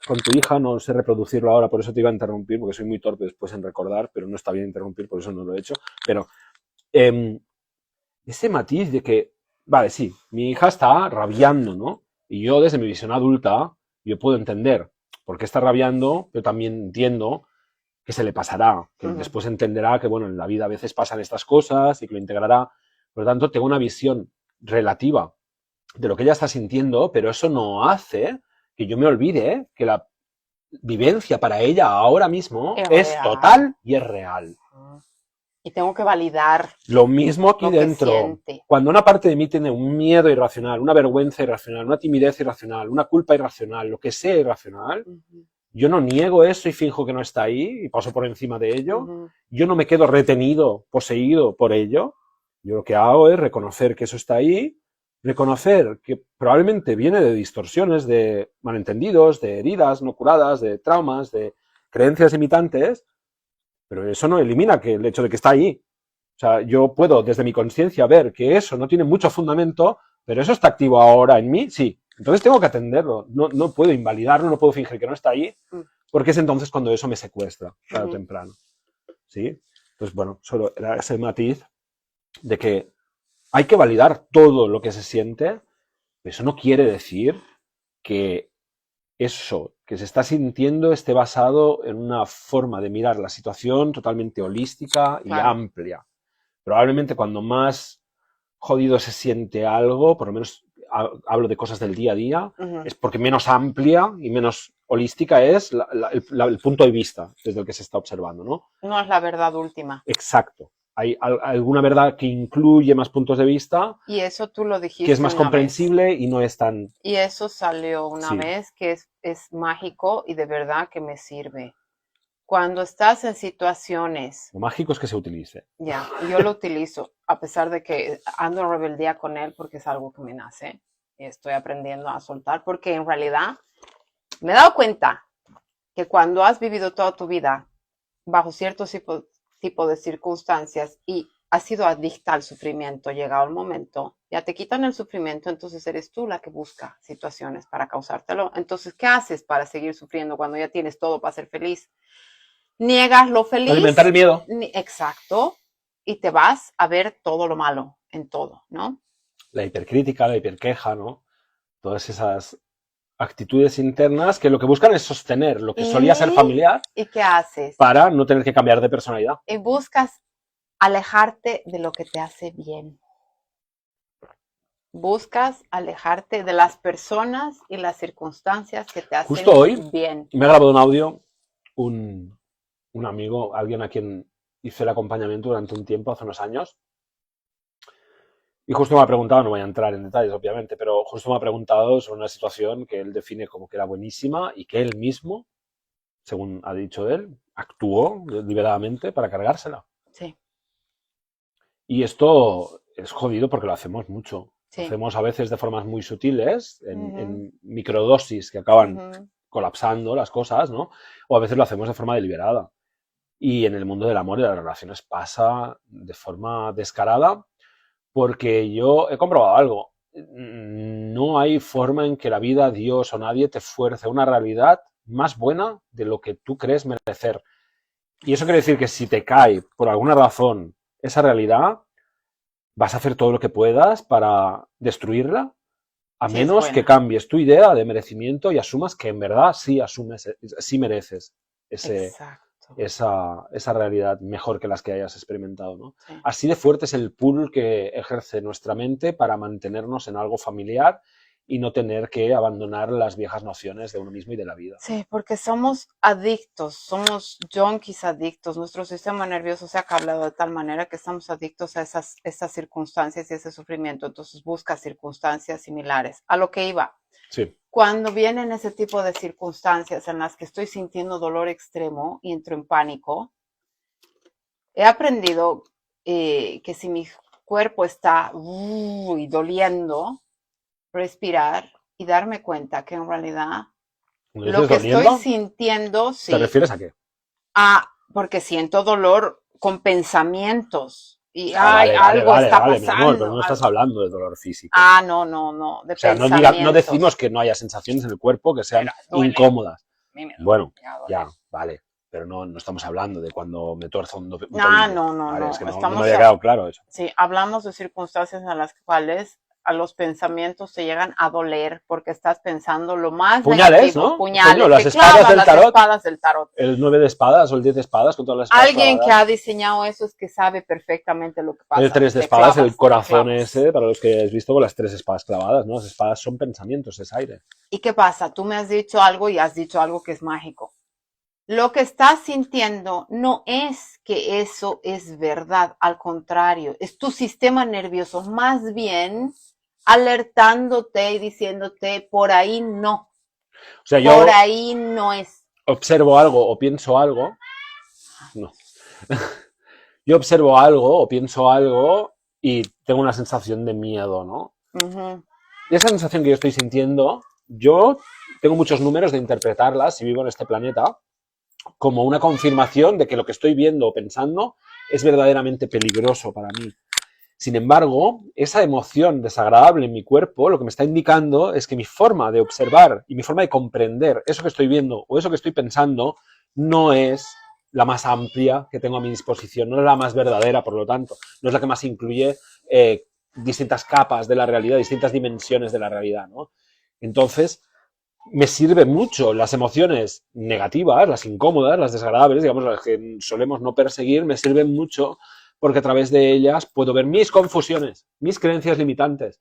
con tu hija, no sé reproducirlo ahora, por eso te iba a interrumpir, porque soy muy torpe después en recordar, pero no está bien interrumpir, por eso no lo he hecho. Pero ese matiz de que, vale, sí, mi hija está rabiando, ¿no? Y yo desde mi visión adulta, yo puedo entender por qué está rabiando, pero también entiendo que se le pasará, que después entenderá que, bueno, en la vida a veces pasan estas cosas y que lo integrará. Por lo tanto, tengo una visión relativa de lo que ella está sintiendo, pero eso no hace que yo me olvide que la vivencia para ella ahora mismo es total y es real. Y tengo que validar lo mismo aquí dentro. Cuando una parte de mí tiene un miedo irracional, una vergüenza irracional, una timidez irracional, una culpa irracional, lo que sea irracional, yo no niego eso y finjo que no está ahí y paso por encima de ello. Yo no me quedo retenido, poseído por ello. Yo lo que hago es reconocer que eso está ahí, reconocer que probablemente viene de distorsiones, de malentendidos, de heridas no curadas, de traumas, de creencias limitantes, pero eso no elimina que el hecho de que está ahí. O sea, yo puedo desde mi conciencia ver que eso no tiene mucho fundamento, pero eso está activo ahora en mí, sí. Entonces tengo que atenderlo. No puedo invalidarlo, no puedo fingir que no está ahí, porque es entonces cuando eso me secuestra, tarde o Ujú. temprano. ¿Sí? Entonces, bueno, solo era ese matiz de que hay que validar todo lo que se siente, pero eso no quiere decir que eso que se está sintiendo esté basado en una forma de mirar la situación totalmente holística y Claro. amplia. Probablemente cuando más jodido se siente algo, por lo menos hablo de cosas del día a día, Ujú. es porque menos amplia y menos holística es el punto de vista desde el que se está observando, ¿no? No es la verdad última. Exacto. Hay alguna verdad que incluye más puntos de vista, Y eso tú lo que es dijiste más una vez. comprensible y no es tan... Y eso salió una Sí. vez que es mágico y de verdad que me sirve. Cuando estás en situaciones, Lo mágico es que se utilice. ya, yo lo utilizo, a pesar de que ando en rebeldía con él porque es algo que me nace. Y estoy aprendiendo a soltar porque en realidad me he dado cuenta que cuando has vivido toda tu vida bajo cierto tipo de circunstancias y has sido adicta al sufrimiento, llegado el momento, ya te quitan el sufrimiento, entonces eres tú la que busca situaciones para causártelo. Entonces, ¿qué haces para seguir sufriendo cuando ya tienes todo para ser feliz? Niegas lo feliz. Alimentar el miedo. Exacto. Y te vas a ver todo lo malo en todo, ¿no? La hipercrítica, la hiperqueja, ¿no? Todas esas actitudes internas que lo que buscan es sostener lo que solía ser familiar. ¿Y qué haces? Para no tener que cambiar de personalidad. Y buscas alejarte de lo que te hace bien. Buscas alejarte de las personas y las circunstancias que te hacen Justo hoy bien. Me ha grabado un audio un amigo, alguien a quien hice el acompañamiento durante un tiempo, hace unos años. Y justo me ha preguntado, no voy a entrar en detalles obviamente, pero justo me ha preguntado sobre una situación que él define como que era buenísima y que él mismo, según ha dicho él, actuó deliberadamente para cargársela. Sí. Y esto es jodido porque lo hacemos mucho. Sí. Lo hacemos a veces de formas muy sutiles, Ujú. en microdosis que acaban Ujú. colapsando las cosas, ¿no? O a veces lo hacemos de forma deliberada. Y en el mundo del amor y de las relaciones pasa de forma descarada, porque yo he comprobado algo. No hay forma en que la vida, Dios o nadie te fuerce a una realidad más buena de lo que tú crees merecer. Y eso quiere decir que si te cae por alguna razón esa realidad, vas a hacer todo lo que puedas para destruirla, a Sí, es menos buena. que cambies tu idea de merecimiento y asumas que en verdad sí mereces Exacto. esa realidad mejor que las que hayas experimentado, ¿no? Sí. Así de fuerte es el pull que ejerce nuestra mente para mantenernos en algo familiar y no tener que abandonar las viejas nociones de uno mismo y de la vida. Sí, porque somos adictos, somos junkies adictos. Nuestro sistema nervioso se ha cableado de tal manera que estamos adictos a esas circunstancias y ese sufrimiento. Entonces busca circunstancias similares. A lo que iba. Sí. Cuando vienen ese tipo de circunstancias en las que estoy sintiendo dolor extremo y entro en pánico, he aprendido que si mi cuerpo está doliendo, respirar y darme cuenta que en realidad lo que doliendo, estoy sintiendo, sí. ¿Te refieres a qué? Porque siento dolor con pensamientos. Y vale, algo está vale, pasando. mi amor, pero no estás hablando de dolor físico. No. De o sea, pensamientos. no decimos que no haya sensaciones en el cuerpo que sean incómodas. Bueno, ya, vale. Pero no estamos hablando de cuando me tuerzo un tobillo. No. Vale, es que no Estamos me había quedado claro eso. Sí, hablamos de circunstancias en las cuales a los pensamientos te llegan a doler porque estás pensando lo más puñales, negativo. ¿no? Puñales, Coño, las que espadas clavan del las tarot. espadas del tarot. El 9 de espadas o el 10 de espadas con todas las espadas Alguien que clavadas. ha diseñado eso es que sabe perfectamente lo que pasa. El 3 de Te espadas, clavas, el corazón te clavas. ese, para los que hayáis visto, con las 3 espadas clavadas, ¿no? Las espadas son pensamientos, es aire. ¿Y qué pasa? Tú me has dicho algo y has dicho algo que es mágico. Lo que estás sintiendo no es que eso es verdad, al contrario, es tu sistema nervioso más bien alertándote y diciéndote por ahí no. O sea, yo por ahí no es. observo algo o pienso algo. No. Yo observo algo o pienso algo y tengo una sensación de miedo, ¿no? Uh-huh. Y esa sensación que yo estoy sintiendo, yo tengo muchos números de interpretarla, si vivo en este planeta, como una confirmación de que lo que estoy viendo o pensando es verdaderamente peligroso para mí. Sin embargo, esa emoción desagradable en mi cuerpo lo que me está indicando es que mi forma de observar y mi forma de comprender eso que estoy viendo o eso que estoy pensando no es la más amplia que tengo a mi disposición, no es la más verdadera, por lo tanto, no es la que más incluye distintas capas de la realidad, distintas dimensiones de la realidad, ¿no? Entonces, me sirve mucho las emociones negativas, las incómodas, las desagradables, digamos, las que solemos no perseguir, me sirven mucho porque a través de ellas puedo ver mis confusiones, mis creencias limitantes.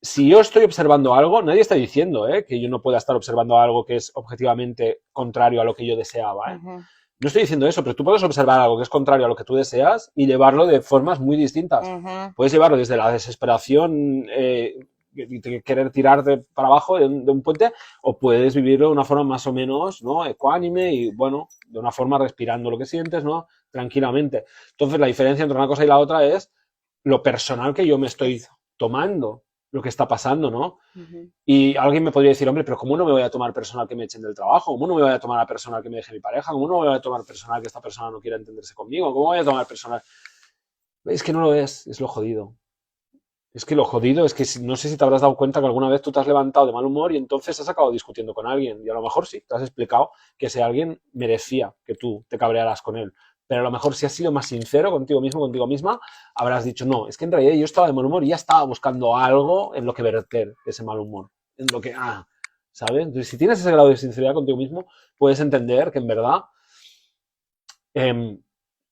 Si yo estoy observando algo, nadie está diciendo que yo no pueda estar observando algo que es objetivamente contrario a lo que yo deseaba. Ujú. No estoy diciendo eso, pero tú puedes observar algo que es contrario a lo que tú deseas y llevarlo de formas muy distintas. Ujú. Puedes llevarlo desde la desesperación de querer tirarte para abajo de un puente, o puedes vivirlo de una forma más o menos, ¿no?, ecuánime y, bueno, de una forma respirando lo que sientes, ¿no?, tranquilamente. Entonces, la diferencia entre una cosa y la otra es lo personal que yo me estoy Eso. tomando, lo que está pasando, ¿no? Ujú. Y alguien me podría decir, hombre, pero ¿cómo no me voy a tomar personal que me echen del trabajo? ¿Cómo no me voy a tomar personal que me deje mi pareja? ¿Cómo no me voy a tomar personal que esta persona no quiera entenderse conmigo? ¿Cómo voy a tomar personal? Es que no lo es lo jodido. Es que lo jodido es que no sé si te habrás dado cuenta que alguna vez tú te has levantado de mal humor y entonces has acabado discutiendo con alguien. Y a lo mejor sí, te has explicado que ese alguien merecía que tú te cabrearas con él. Pero a lo mejor si has sido más sincero contigo mismo, contigo misma, habrás dicho, no, es que en realidad yo estaba de mal humor y ya estaba buscando algo en lo que verter ese mal humor. En lo que, ¿sabes? Entonces, si tienes ese grado de sinceridad contigo mismo, puedes entender que en verdad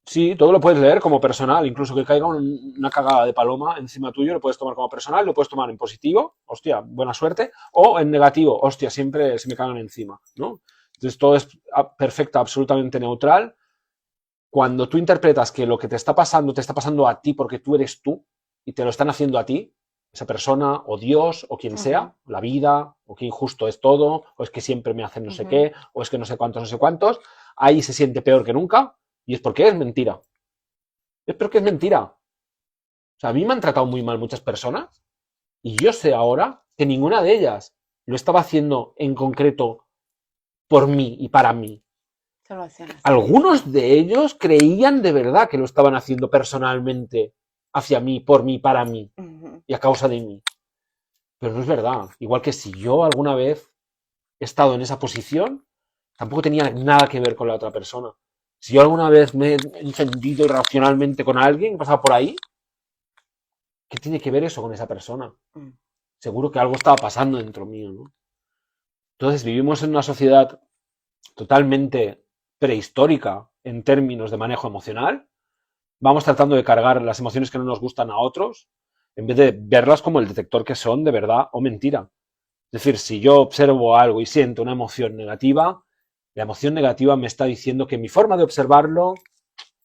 sí, todo lo puedes leer como personal, incluso que caiga una cagada de paloma encima tuyo, lo puedes tomar como personal, lo puedes tomar en positivo, hostia, buena suerte, o en negativo, hostia, siempre se me cagan encima, ¿no? Entonces todo es perfecto, absolutamente neutral. Cuando tú interpretas que lo que te está pasando a ti porque tú eres tú y te lo están haciendo a ti, esa persona o Dios o quien Ujú. sea, la vida, o que injusto es todo, o es que siempre me hacen no sé Ujú. qué, o es que no sé cuántos, ahí se siente peor que nunca y es porque es mentira. Es porque es mentira. O sea, a mí me han tratado muy mal muchas personas y yo sé ahora que ninguna de ellas lo estaba haciendo en concreto por mí y para mí. Se lo hacían así. Algunos de ellos creían de verdad que lo estaban haciendo personalmente hacia mí, por mí, para mí Ujú. y a causa de mí. Pero no es verdad. Igual que si yo alguna vez he estado en esa posición, tampoco tenía nada que ver con la otra persona. Si yo alguna vez me he encendido irracionalmente con alguien, he pasado por ahí, ¿qué tiene que ver eso con esa persona? Mm. Seguro que algo estaba pasando dentro mío, ¿no? Entonces vivimos en una sociedad totalmente prehistórica en términos de manejo emocional. Vamos tratando de cargar las emociones que no nos gustan a otros, en vez de verlas como el detector que son de verdad o mentira. Es decir, si yo observo algo y siento una emoción negativa, la emoción negativa me está diciendo que mi forma de observarlo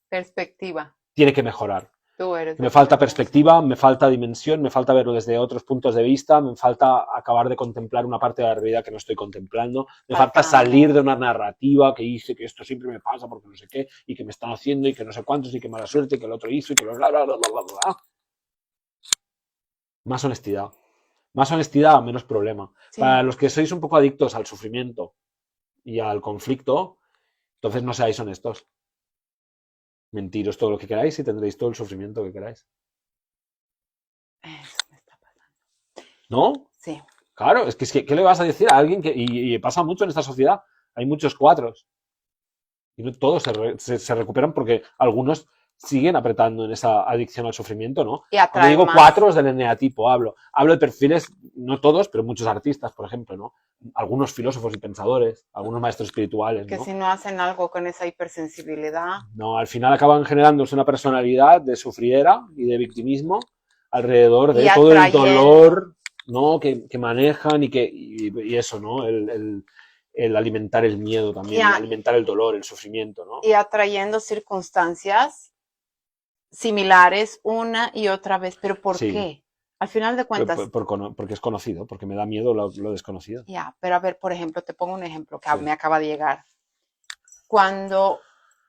Perspectiva. tiene que mejorar. Tú eres Me lo que falta lo tienes. perspectiva, me falta dimensión, me falta verlo desde otros puntos de vista, me falta acabar de contemplar una parte de la realidad que no estoy contemplando, me falta Falta salir amor. de una narrativa que dice que esto siempre me pasa porque no sé qué, y que me están haciendo, y que no sé cuántos, y que mala suerte, y que el otro hizo, y que bla, bla, bla, bla, bla, bla. Más honestidad. Más honestidad, menos problema. Para Sí. los que sois un poco adictos al sufrimiento y al conflicto, entonces no seáis honestos. Mentiros todo lo que queráis y tendréis todo el sufrimiento que queráis. Eso me está pasando. ¿No? Sí. Claro, es que ¿qué le vas a decir a alguien que, y pasa mucho en esta sociedad? Hay muchos cuatros y no todos se recuperan porque algunos siguen apretando en esa adicción al sufrimiento, ¿no? Y Cuando atrae digo más. cuatros del eneatipo, hablo de perfiles, no todos, pero muchos artistas, por ejemplo, ¿no? Algunos filósofos y pensadores, algunos maestros espirituales, Que ¿no? si no hacen algo con esa hipersensibilidad. No, al final acaban generándose una personalidad de sufridera y de victimismo alrededor Y de todo el atrayendo. dolor, ¿no?, que manejan y eso, ¿no? El alimentar el miedo Y, también, alimentar el dolor, el sufrimiento, ¿no? y atrayendo circunstancias similares una y otra vez. ¿Pero por Sí, qué? Al final de cuentas, porque es conocido, porque me da miedo lo desconocido. ya, pero a ver, por ejemplo, te pongo un ejemplo que Sí, me acaba de llegar. Cuando,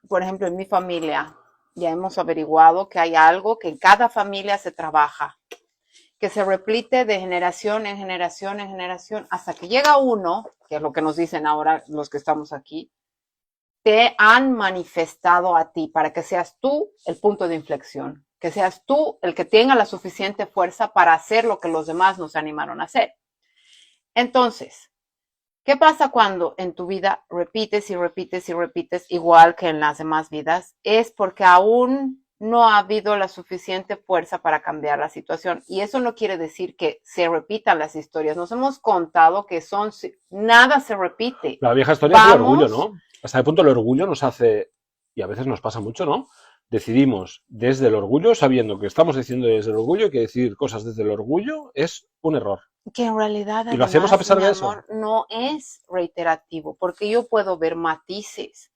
por ejemplo, en mi familia ya hemos averiguado que hay algo que en cada familia se trabaja, que se repite de generación en generación en generación, hasta que llega uno, que es lo que nos dicen ahora los que estamos aquí, te han manifestado a ti para que seas tú el punto de inflexión, que seas tú el que tenga la suficiente fuerza para hacer lo que los demás nos animaron a hacer. Entonces, ¿qué pasa cuando en tu vida repites y repites y repites igual que en las demás vidas? Es porque aún no ha habido la suficiente fuerza para cambiar la situación. Y eso no quiere decir que se repitan las historias. Nos hemos contado que nada se repite. La vieja historia es el orgullo, ¿no? Hasta el punto el orgullo nos hace, y a veces nos pasa mucho, ¿no? Decidimos desde el orgullo, sabiendo que estamos diciendo desde el orgullo, que decir cosas desde el orgullo es un error. Que en realidad, además, y lo hacemos a pesar de eso. No es reiterativo, porque yo puedo ver matices.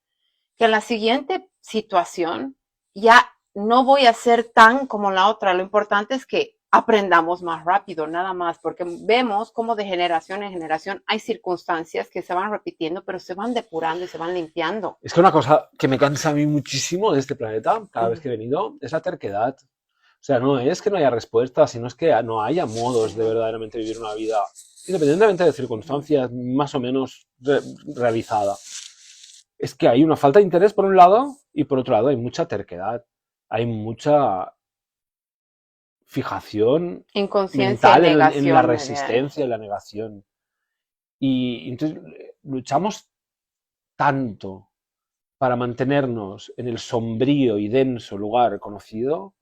Que en la siguiente situación ya no voy a ser tan como la otra. Lo importante es que aprendamos más rápido, nada más, porque vemos cómo de generación en generación hay circunstancias que se van repitiendo, pero se van depurando y se van limpiando. Es que una cosa que me cansa a mí muchísimo de este planeta, cada vez que he venido, es la terquedad. O sea, no es que no haya respuestas, sino es que no haya modos de verdaderamente vivir una vida, independientemente de circunstancias más o menos realizada. Es que hay una falta de interés por un lado y por otro lado hay mucha terquedad. Hay mucha fijación inconsciencia mental en la resistencia, en la negación. Y entonces luchamos tanto para mantenernos en el sombrío y denso lugar conocido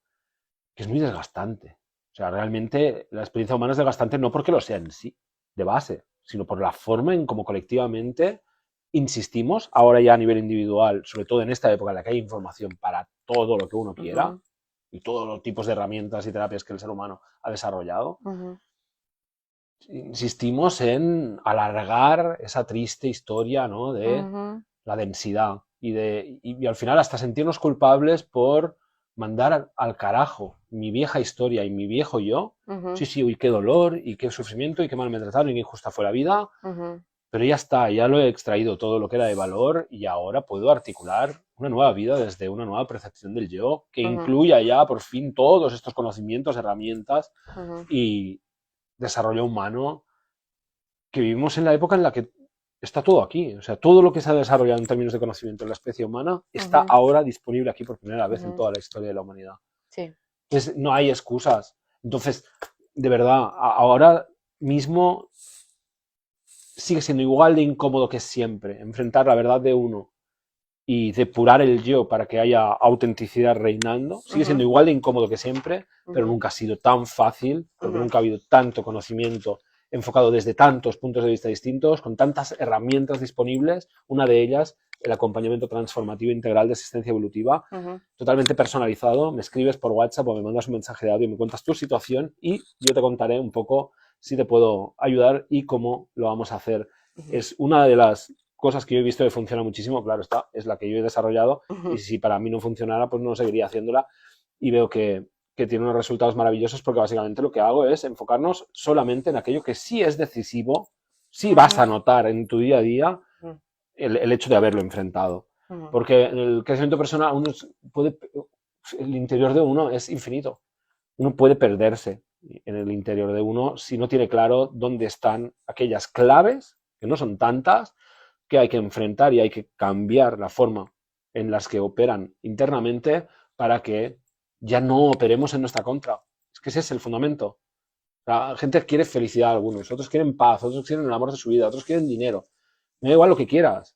que es muy desgastante. O sea, realmente la experiencia humana es desgastante no porque lo sea en sí, de base, sino por la forma en cómo colectivamente insistimos, ahora ya a nivel individual, sobre todo en esta época en la que hay información para todo lo que uno quiera, y todos los tipos de herramientas y terapias que el ser humano ha desarrollado, insistimos en alargar esa triste historia, ¿no? De la densidad y al final hasta sentirnos culpables por mandar al carajo mi vieja historia y mi viejo yo. Sí, uy, qué dolor y qué sufrimiento y qué mal me trataron y qué injusta fue la vida. Pero ya está, ya lo he extraído todo lo que era de valor y ahora puedo articular una nueva vida desde una nueva percepción del yo que incluya ya por fin todos estos conocimientos, herramientas y desarrollo humano que vivimos en la época en la que está todo aquí. O sea, todo lo que se ha desarrollado en términos de conocimiento en la especie humana está ahora disponible aquí por primera vez en toda la historia de la humanidad. Sí. Entonces, no hay excusas. Entonces, de verdad, ahora mismo sigue siendo igual de incómodo que siempre enfrentar la verdad de uno y depurar el yo para que haya autenticidad reinando. Sigue siendo igual de incómodo que siempre, pero nunca ha sido tan fácil, porque nunca ha habido tanto conocimiento enfocado desde tantos puntos de vista distintos, con tantas herramientas disponibles, una de ellas el acompañamiento transformativo integral de asistencia evolutiva, totalmente personalizado. Me escribes por WhatsApp o me mandas un mensaje de audio y me cuentas tu situación y yo te contaré un poco si te puedo ayudar y cómo lo vamos a hacer. Es una de las cosas que yo he visto que funciona muchísimo, claro está, es la que yo he desarrollado y si para mí no funcionara, pues no seguiría haciéndola y veo que tiene unos resultados maravillosos porque básicamente lo que hago es enfocarnos solamente en aquello que sí es decisivo, sí vas a notar en tu día a día el hecho de haberlo enfrentado. Porque en el crecimiento personal el interior de uno es infinito. Uno puede perderse en el interior de uno si no tiene claro dónde están aquellas claves, que no son tantas, que hay que enfrentar y hay que cambiar la forma en las que operan internamente para que ya no operemos en nuestra contra. Es que ese es el fundamento. La gente quiere felicidad a algunos, otros quieren paz, otros quieren el amor de su vida, otros quieren dinero. Me da igual lo que quieras.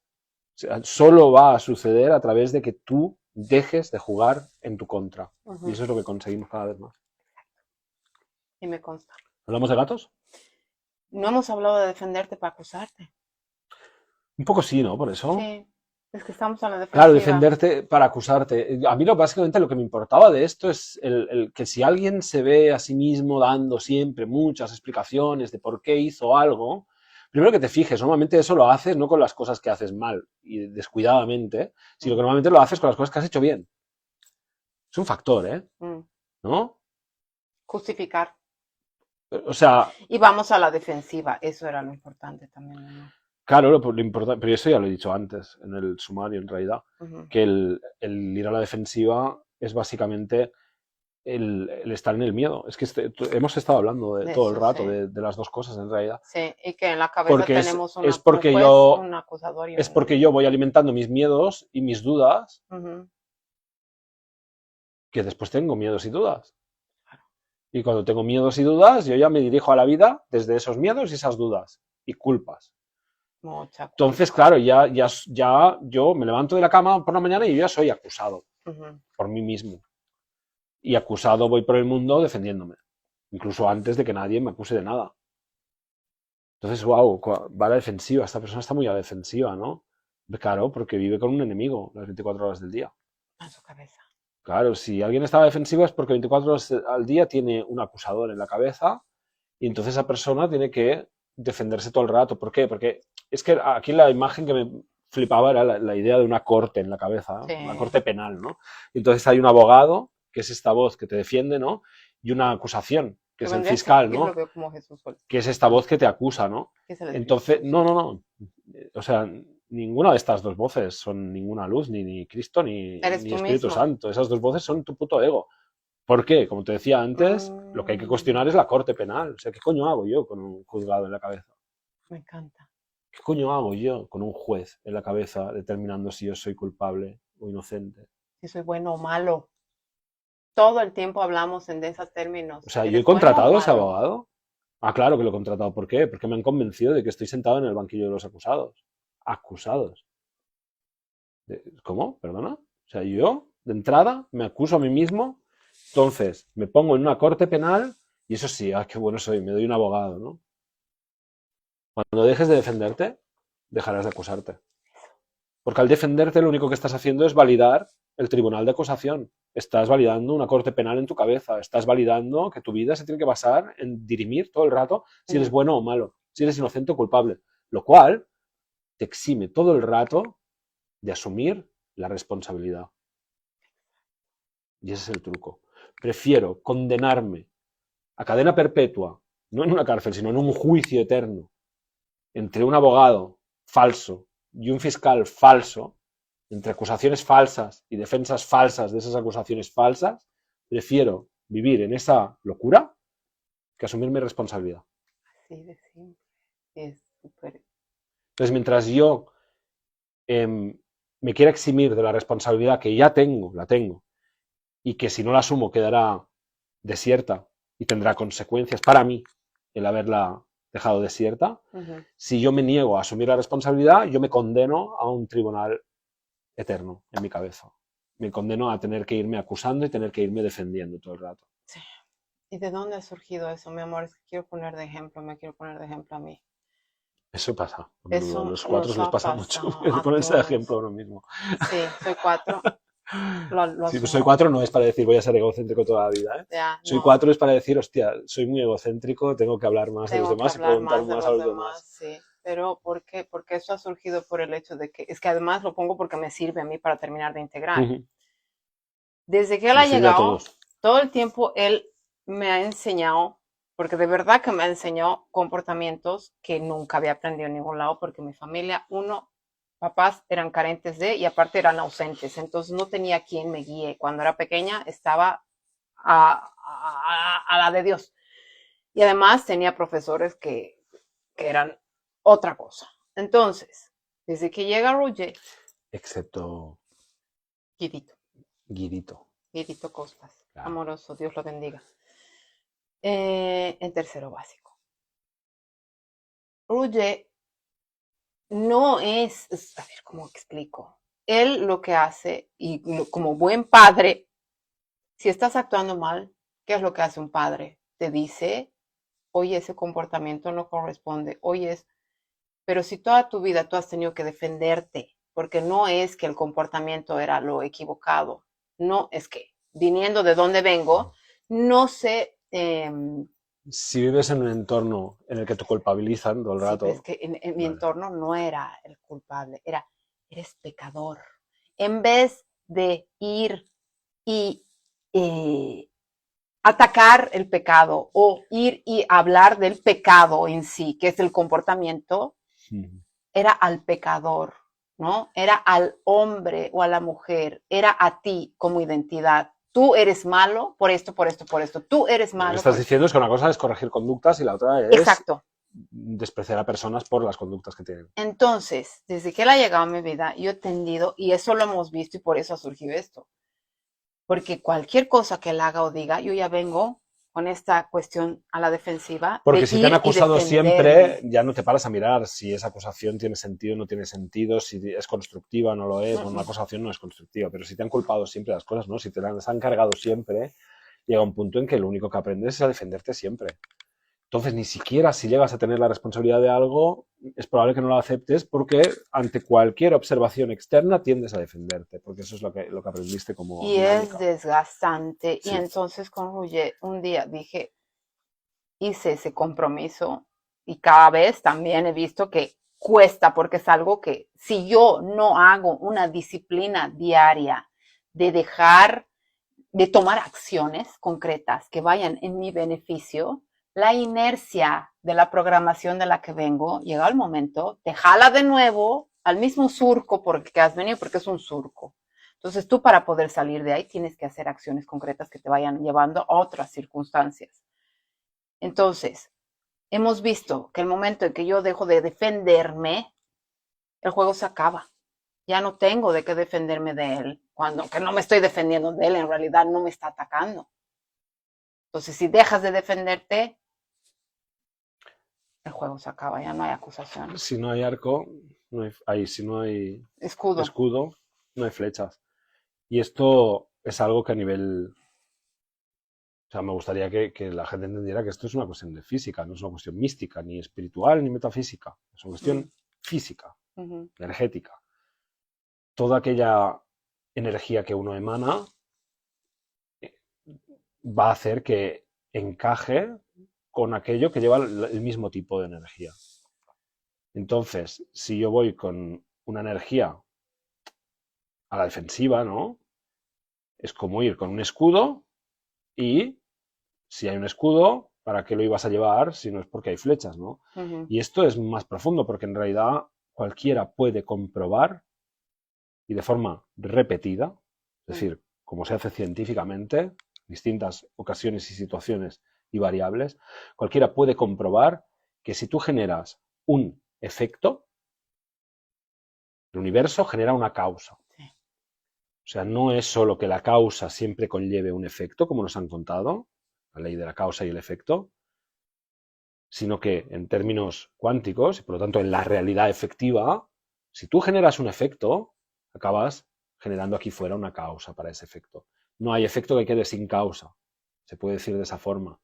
O sea, solo va a suceder a través de que tú dejes de jugar en tu contra. Y eso es lo que conseguimos cada vez más. Y me consta. ¿Hablamos de gatos? No hemos hablado de defenderte para acusarte. Un poco sí, ¿no? Por eso. Sí, es que estamos a la defensiva. Claro, defenderte para acusarte. A mí básicamente lo que me importaba de esto es el que si alguien se ve a sí mismo dando siempre muchas explicaciones de por qué hizo algo, primero que te fijes, normalmente eso lo haces no con las cosas que haces mal y descuidadamente, sino que normalmente lo haces con las cosas que has hecho bien. Es un factor, ¿eh? ¿No? Justificar. O sea... Y vamos a la defensiva, eso era lo importante también, ¿no? Claro, lo importante, pero eso ya lo he dicho antes en el sumario en realidad, que el ir a la defensiva es básicamente el estar en el miedo. Es que hemos estado hablando de todo el Eso rato sí. de las dos cosas en realidad. Sí, y que en la cabeza Porque tenemos es un porque juez, yo un acusador y es un... porque yo voy alimentando mis miedos y mis dudas, Ujú. que después tengo miedos y dudas. Y cuando tengo miedos y dudas, yo ya me dirijo a la vida desde esos miedos y esas dudas y culpas. Mucha Entonces, culpa. claro, ya yo me levanto de la cama por la mañana y yo ya soy acusado Ujú. por mí mismo. Y acusado voy por el mundo defendiéndome, incluso antes de que nadie me acuse de nada. Entonces, wow, va a la defensiva, esta persona está muy a la defensiva, ¿no? Claro, porque vive con un enemigo las 24 horas del día. En su cabeza. Claro, si alguien está a la defensiva es porque 24 horas al día tiene un acusador en la cabeza y entonces esa persona tiene que defenderse todo el rato. ¿Por qué? Porque es que aquí la imagen que me flipaba era la idea de una corte en la cabeza, Sí. ¿no? Una corte penal, ¿no? Y entonces hay un abogado, que es esta voz que te defiende, ¿no? Y una acusación, que es el vendría a ser- fiscal, yo lo ¿no? veo como Jesús solo. Que es esta voz que te acusa, ¿no? ¿Qué es el Espíritu Entonces, Santo? no. O sea, ninguna de estas dos voces son ninguna luz, ni Cristo, Eres ni tú Espíritu mismo. Santo. Esas dos voces son tu puto ego. ¿Por qué? Como te decía antes, lo que hay que cuestionar es la corte penal. O sea, ¿qué coño hago yo con un juzgado en la cabeza? Me encanta. ¿Qué coño hago yo con un juez en la cabeza determinando si yo soy culpable o inocente? Si soy bueno o malo. Todo el tiempo hablamos en esos términos. O sea, ¿yo he ¿Eres bueno o contratado a ese malo? abogado? Ah, claro que lo he contratado. ¿Por qué? Porque me han convencido de que estoy sentado en el banquillo de los acusados. Acusados. ¿Cómo? ¿Perdona? O sea, yo, de entrada, me acuso a mí mismo, entonces me pongo en una corte penal y eso sí, ah, qué bueno soy, me doy un abogado, ¿no? Cuando dejes de defenderte, dejarás de acusarte. Porque al defenderte lo único que estás haciendo es validar el tribunal de acusación. Estás validando una corte penal en tu cabeza. Estás validando que tu vida se tiene que basar en dirimir todo el rato si eres bueno o malo, si eres inocente o culpable. Lo cual te exime todo el rato de asumir la responsabilidad. Y ese es el truco. Prefiero condenarme a cadena perpetua, no en una cárcel, sino en un juicio eterno, entre un abogado falso y un fiscal falso, entre acusaciones falsas y defensas falsas de esas acusaciones falsas, prefiero vivir en esa locura que asumir mi responsabilidad. Así de simple. Es súper. Entonces, mientras yo me quiera eximir de la responsabilidad que ya tengo, la tengo, y que si no la asumo quedará desierta y tendrá consecuencias para mí el haberla dejado desierta, si yo me niego a asumir la responsabilidad, yo me condeno a un tribunal eterno en mi cabeza. Me condeno a tener que irme acusando y tener que irme defendiendo todo el rato. Sí. ¿Y de dónde ha surgido eso, mi amor? Es que quiero poner de ejemplo, me quiero poner de ejemplo a mí. Eso pasa. A Eso los cuatro nos les ha pasa mucho. pasado a Ponerse de todos. ejemplo a uno mismo. Sí, soy 4. Lo Si asumo. soy 4 no es para decir voy a ser egocéntrico toda la vida. ¿eh? Ya, Soy no. 4 es para decir, hostia, soy muy egocéntrico, tengo que hablar más de los Tengo que demás y hablar preguntar más de más a los los demás, demás. sí. Pero ¿por qué? Porque eso ha surgido por el hecho de que, es que además lo pongo porque me sirve a mí para terminar de integrar. Desde que él ha Nos sirve a llegado, todos. todo el tiempo él me ha enseñado, porque de verdad que me ha enseñado comportamientos que nunca había aprendido en ningún lado, porque mi familia, papás eran carentes de, y aparte eran ausentes, entonces no tenía quien me guíe. Cuando era pequeña estaba a la de Dios. Y además tenía profesores que eran otra cosa. Entonces, desde que llega Roger, Excepto Guidito, Guidito. Guidito Costas, Claro. amoroso, Dios lo bendiga. En tercero básico. Roger no es, a ver cómo explico. Él lo que hace, y como buen padre, si estás actuando mal, ¿qué es lo que hace un padre? Te dice, oye, ese comportamiento no corresponde, oye, pero si toda tu vida tú has tenido que defenderte, porque no es que el comportamiento era lo equivocado, no es que, viniendo de donde vengo, no sé. Si vives en un entorno en el que te culpabilizan todo el Sí, rato. pero es que en mi entorno no era el culpable, eres pecador. En vez de ir y atacar el pecado o ir y hablar del pecado en sí, que es el comportamiento, era al pecador, ¿no? Era al hombre o a la mujer, era a ti como identidad. tú eres malo por esto, por esto, por esto. Tú eres malo. Lo que estás diciendo es que una cosa es corregir conductas y la otra es Exacto. despreciar a personas por las conductas que tienen. Entonces, desde que él ha llegado a mi vida, yo he tendido, y eso lo hemos visto y por eso ha surgido esto. Porque cualquier cosa que él haga o diga, yo ya vengo con esta cuestión a la defensiva. Porque de si te han ir y acusado siempre, defenderme. ya no te paras a mirar si esa acusación tiene sentido o no tiene sentido, si es constructiva o no lo es. Bueno, una acusación no es constructiva, pero si te han culpado siempre las cosas, ¿no? Si te las han cargado siempre, llega un punto en que lo único que aprendes es a defenderte siempre. Entonces, ni siquiera si llegas a tener la responsabilidad de algo, es probable que no lo aceptes porque ante cualquier observación externa tiendes a defenderte, porque eso es lo que aprendiste como Y dinámica. es desgastante. Sí. Y entonces con Ruye un día dije, hice ese compromiso y cada vez también he visto que cuesta porque es algo que si yo no hago una disciplina diaria de dejar, de tomar acciones concretas que vayan en mi beneficio, la inercia de la programación de la que vengo, llega el momento, te jala de nuevo al mismo surco porque has venido, porque es un surco. Entonces tú para poder salir de ahí tienes que hacer acciones concretas que te vayan llevando a otras circunstancias. Entonces, hemos visto que el momento en que yo dejo de defenderme, el juego se acaba. Ya no tengo de qué defenderme de él. Cuando que no me estoy defendiendo de él, en realidad no me está atacando. Entonces, si dejas de defenderte, el juego se acaba, ya no hay acusación. Si no hay arco, no hay, si no hay Escudo, no hay flechas. Y esto es algo que a nivel... O sea, me gustaría que la gente entendiera que esto es una cuestión de física, no es una cuestión mística, ni espiritual, ni metafísica. Es una cuestión física, energética. Toda aquella energía que uno emana va a hacer que encaje con aquello que lleva el mismo tipo de energía. Entonces, si yo voy con una energía a la defensiva, ¿no? Es como ir con un escudo y si hay un escudo, ¿para qué lo ibas a llevar si no es porque hay flechas, ¿no? Y esto es más profundo porque en realidad cualquiera puede comprobar y de forma repetida, es decir, como se hace científicamente, distintas ocasiones y situaciones y variables, cualquiera puede comprobar que si tú generas un efecto, el universo genera una causa. Sí. O sea, no es solo que la causa siempre conlleve un efecto, como nos han contado, la ley de la causa y el efecto, sino que en términos cuánticos, y por lo tanto en la realidad efectiva, si tú generas un efecto, acabas generando aquí fuera una causa para ese efecto. No hay efecto que quede sin causa, se puede decir de esa forma.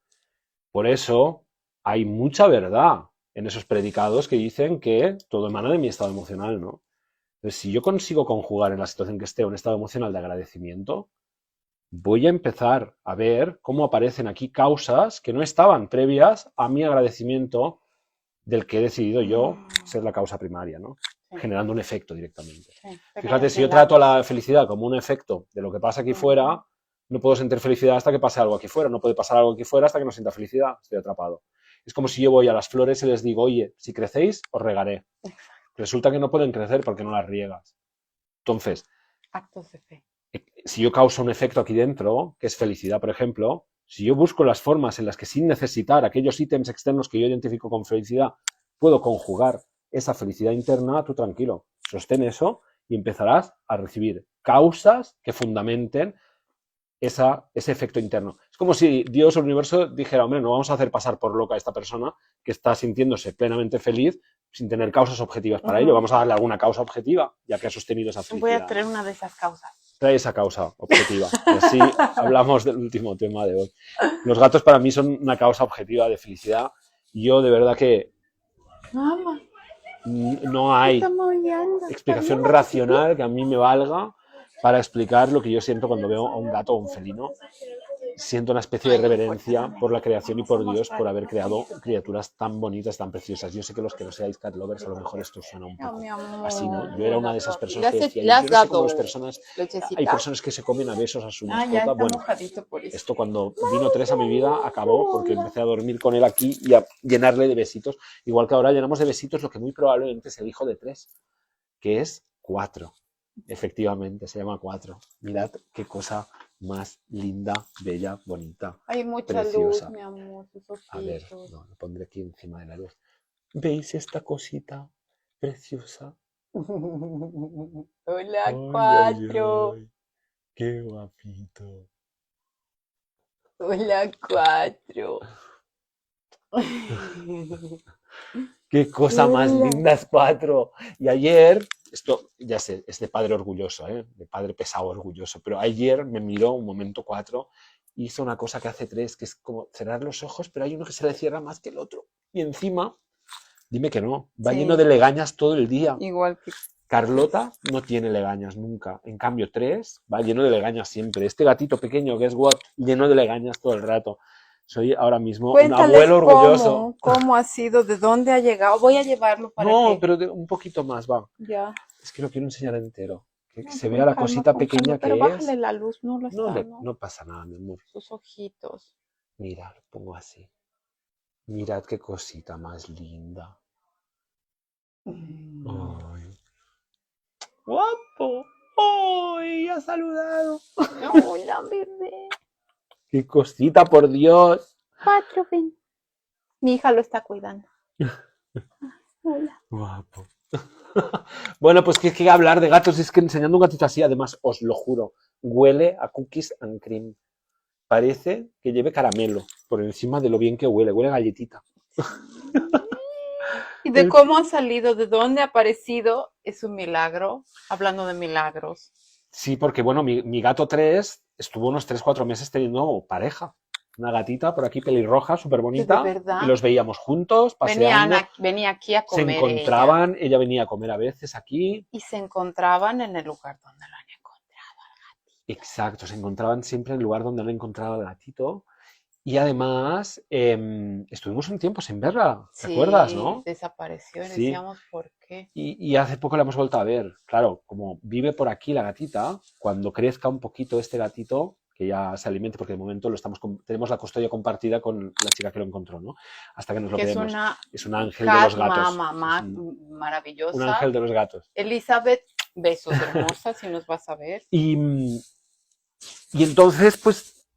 Por eso hay mucha verdad en esos predicados que dicen que todo emana de mi estado emocional, ¿no? Entonces, si yo consigo conjugar en la situación que esté un estado emocional de agradecimiento, voy a empezar a ver cómo aparecen aquí causas que no estaban previas a mi agradecimiento del que he decidido yo ser la causa primaria, ¿no? Sí. Generando un efecto directamente. Sí. Fíjate, si yo trato a la felicidad como un efecto de lo que pasa aquí fuera, no puedo sentir felicidad hasta que pase algo aquí fuera, no puede pasar algo aquí fuera hasta que no sienta felicidad, estoy atrapado. Es como si yo voy a las flores y les digo, oye, si crecéis, os regaré. Resulta que no pueden crecer porque no las riegas. Entonces, actos de fe. Si yo causo un efecto aquí dentro, que es felicidad, por ejemplo, si yo busco las formas en las que sin necesitar aquellos ítems externos que yo identifico con felicidad, puedo conjugar esa felicidad interna, tú tranquilo, sostén eso y empezarás a recibir causas que fundamenten ese efecto interno. Es como si Dios o el universo dijera, hombre, no vamos a hacer pasar por loca a esta persona que está sintiéndose plenamente feliz sin tener causas objetivas para ello. Vamos a darle alguna causa objetiva, ya que ha sostenido esa felicidad. Voy a traer una de esas causas. Trae esa causa objetiva. Y así hablamos del último tema de hoy. Los gatos para mí son una causa objetiva de felicidad. Y yo de verdad que no hay explicación racional que a mí me valga para explicar lo que yo siento cuando veo a un gato o un felino. Siento una especie de reverencia por la creación y por Dios por haber creado criaturas tan bonitas, tan preciosas. Yo sé que los que no seáis cat lovers, a lo mejor esto suena un poco así, ¿no? Yo era una de esas personas que decía, yo no sé cómo las personas... Hay personas que se comen a besos a su mascota. Bueno, esto cuando vino Teresa a mi vida acabó porque empecé a dormir con él aquí y a llenarle de besitos. Igual que ahora llenamos de besitos lo que muy probablemente es el hijo de 3, que es 4. Efectivamente, se llama 4. Mirad qué cosa más linda, bella, bonita, Hay mucha preciosa. luz, mi amor, sus A ver, ojitos. no, lo pondré aquí encima de la luz. ¿Veis esta cosita preciosa? Hola, Ay, ay, 4. ay, qué guapito. Hola, 4. Qué cosa más Hola. linda es 4. Y ayer, esto ya sé, es de padre orgulloso, ¿eh? De padre pesado orgulloso, pero ayer me miró un momento 4, hizo una cosa que hace 3, que es como cerrar los ojos, pero hay uno que se le cierra más que el otro. Y encima, dime que no, va lleno Sí, de legañas todo el día. igual que Carlota no tiene legañas nunca. En cambio, 3 va lleno de legañas siempre. Este gatito pequeño que es Watt, lleno de legañas todo el rato. Soy ahora mismo un cuéntales abuelo orgulloso. cómo ha sido, de dónde ha llegado. Voy a llevarlo para No, que pero un poquito más, va. ya. Es que lo quiero enseñar entero. Que No, se vea la cosita con calma, pequeña pero que es. bájale la luz, no lo No, está, ¿no? no pasa nada, mi amor. Sus ojitos. Mira, lo pongo así. Mirad qué cosita más linda. Ay. ¡Guapo! ¡Ay! Ha saludado. Hola, bebé. ¡Qué cosita, por Dios! 4, ven. Mi hija lo está cuidando. Hola. Guapo. Bueno, pues que hablar de gatos es que enseñando un gatito así, además, os lo juro, huele a cookies and cream. Parece que lleve caramelo por encima de lo bien que huele. Huele a galletita. Y de cómo ha salido, de dónde ha aparecido, es un milagro. Hablando de milagros. Sí, porque bueno, mi gato 3 estuvo unos 3 4 meses teniendo pareja. Una gatita por aquí pelirroja, súper Que de bonita. Y verdad los veíamos juntos, paseando. venía aquí a Se comer ella. encontraban, ella venía a comer a veces aquí. Y se encontraban en el lugar donde lo han encontrado. Exacto, se encontraban siempre en el lugar donde han encontrado al gatito. Y además, estuvimos un tiempo sin verla, ¿te acuerdas, Sí, no? desapareció y Sí. decíamos por qué. Y hace poco la hemos vuelto a ver. Claro, como vive por aquí la gatita, cuando crezca un poquito este gatito, que ya se alimente, porque de momento tenemos la custodia compartida con la chica que lo encontró, ¿no? Hasta que nos lo Que es quedemos. una Es un ángel de cat los gatos. mama Es un maravillosa. ángel de los gatos. Elizabeth, besos hermosas si nos vas a ver. Y entonces, pues,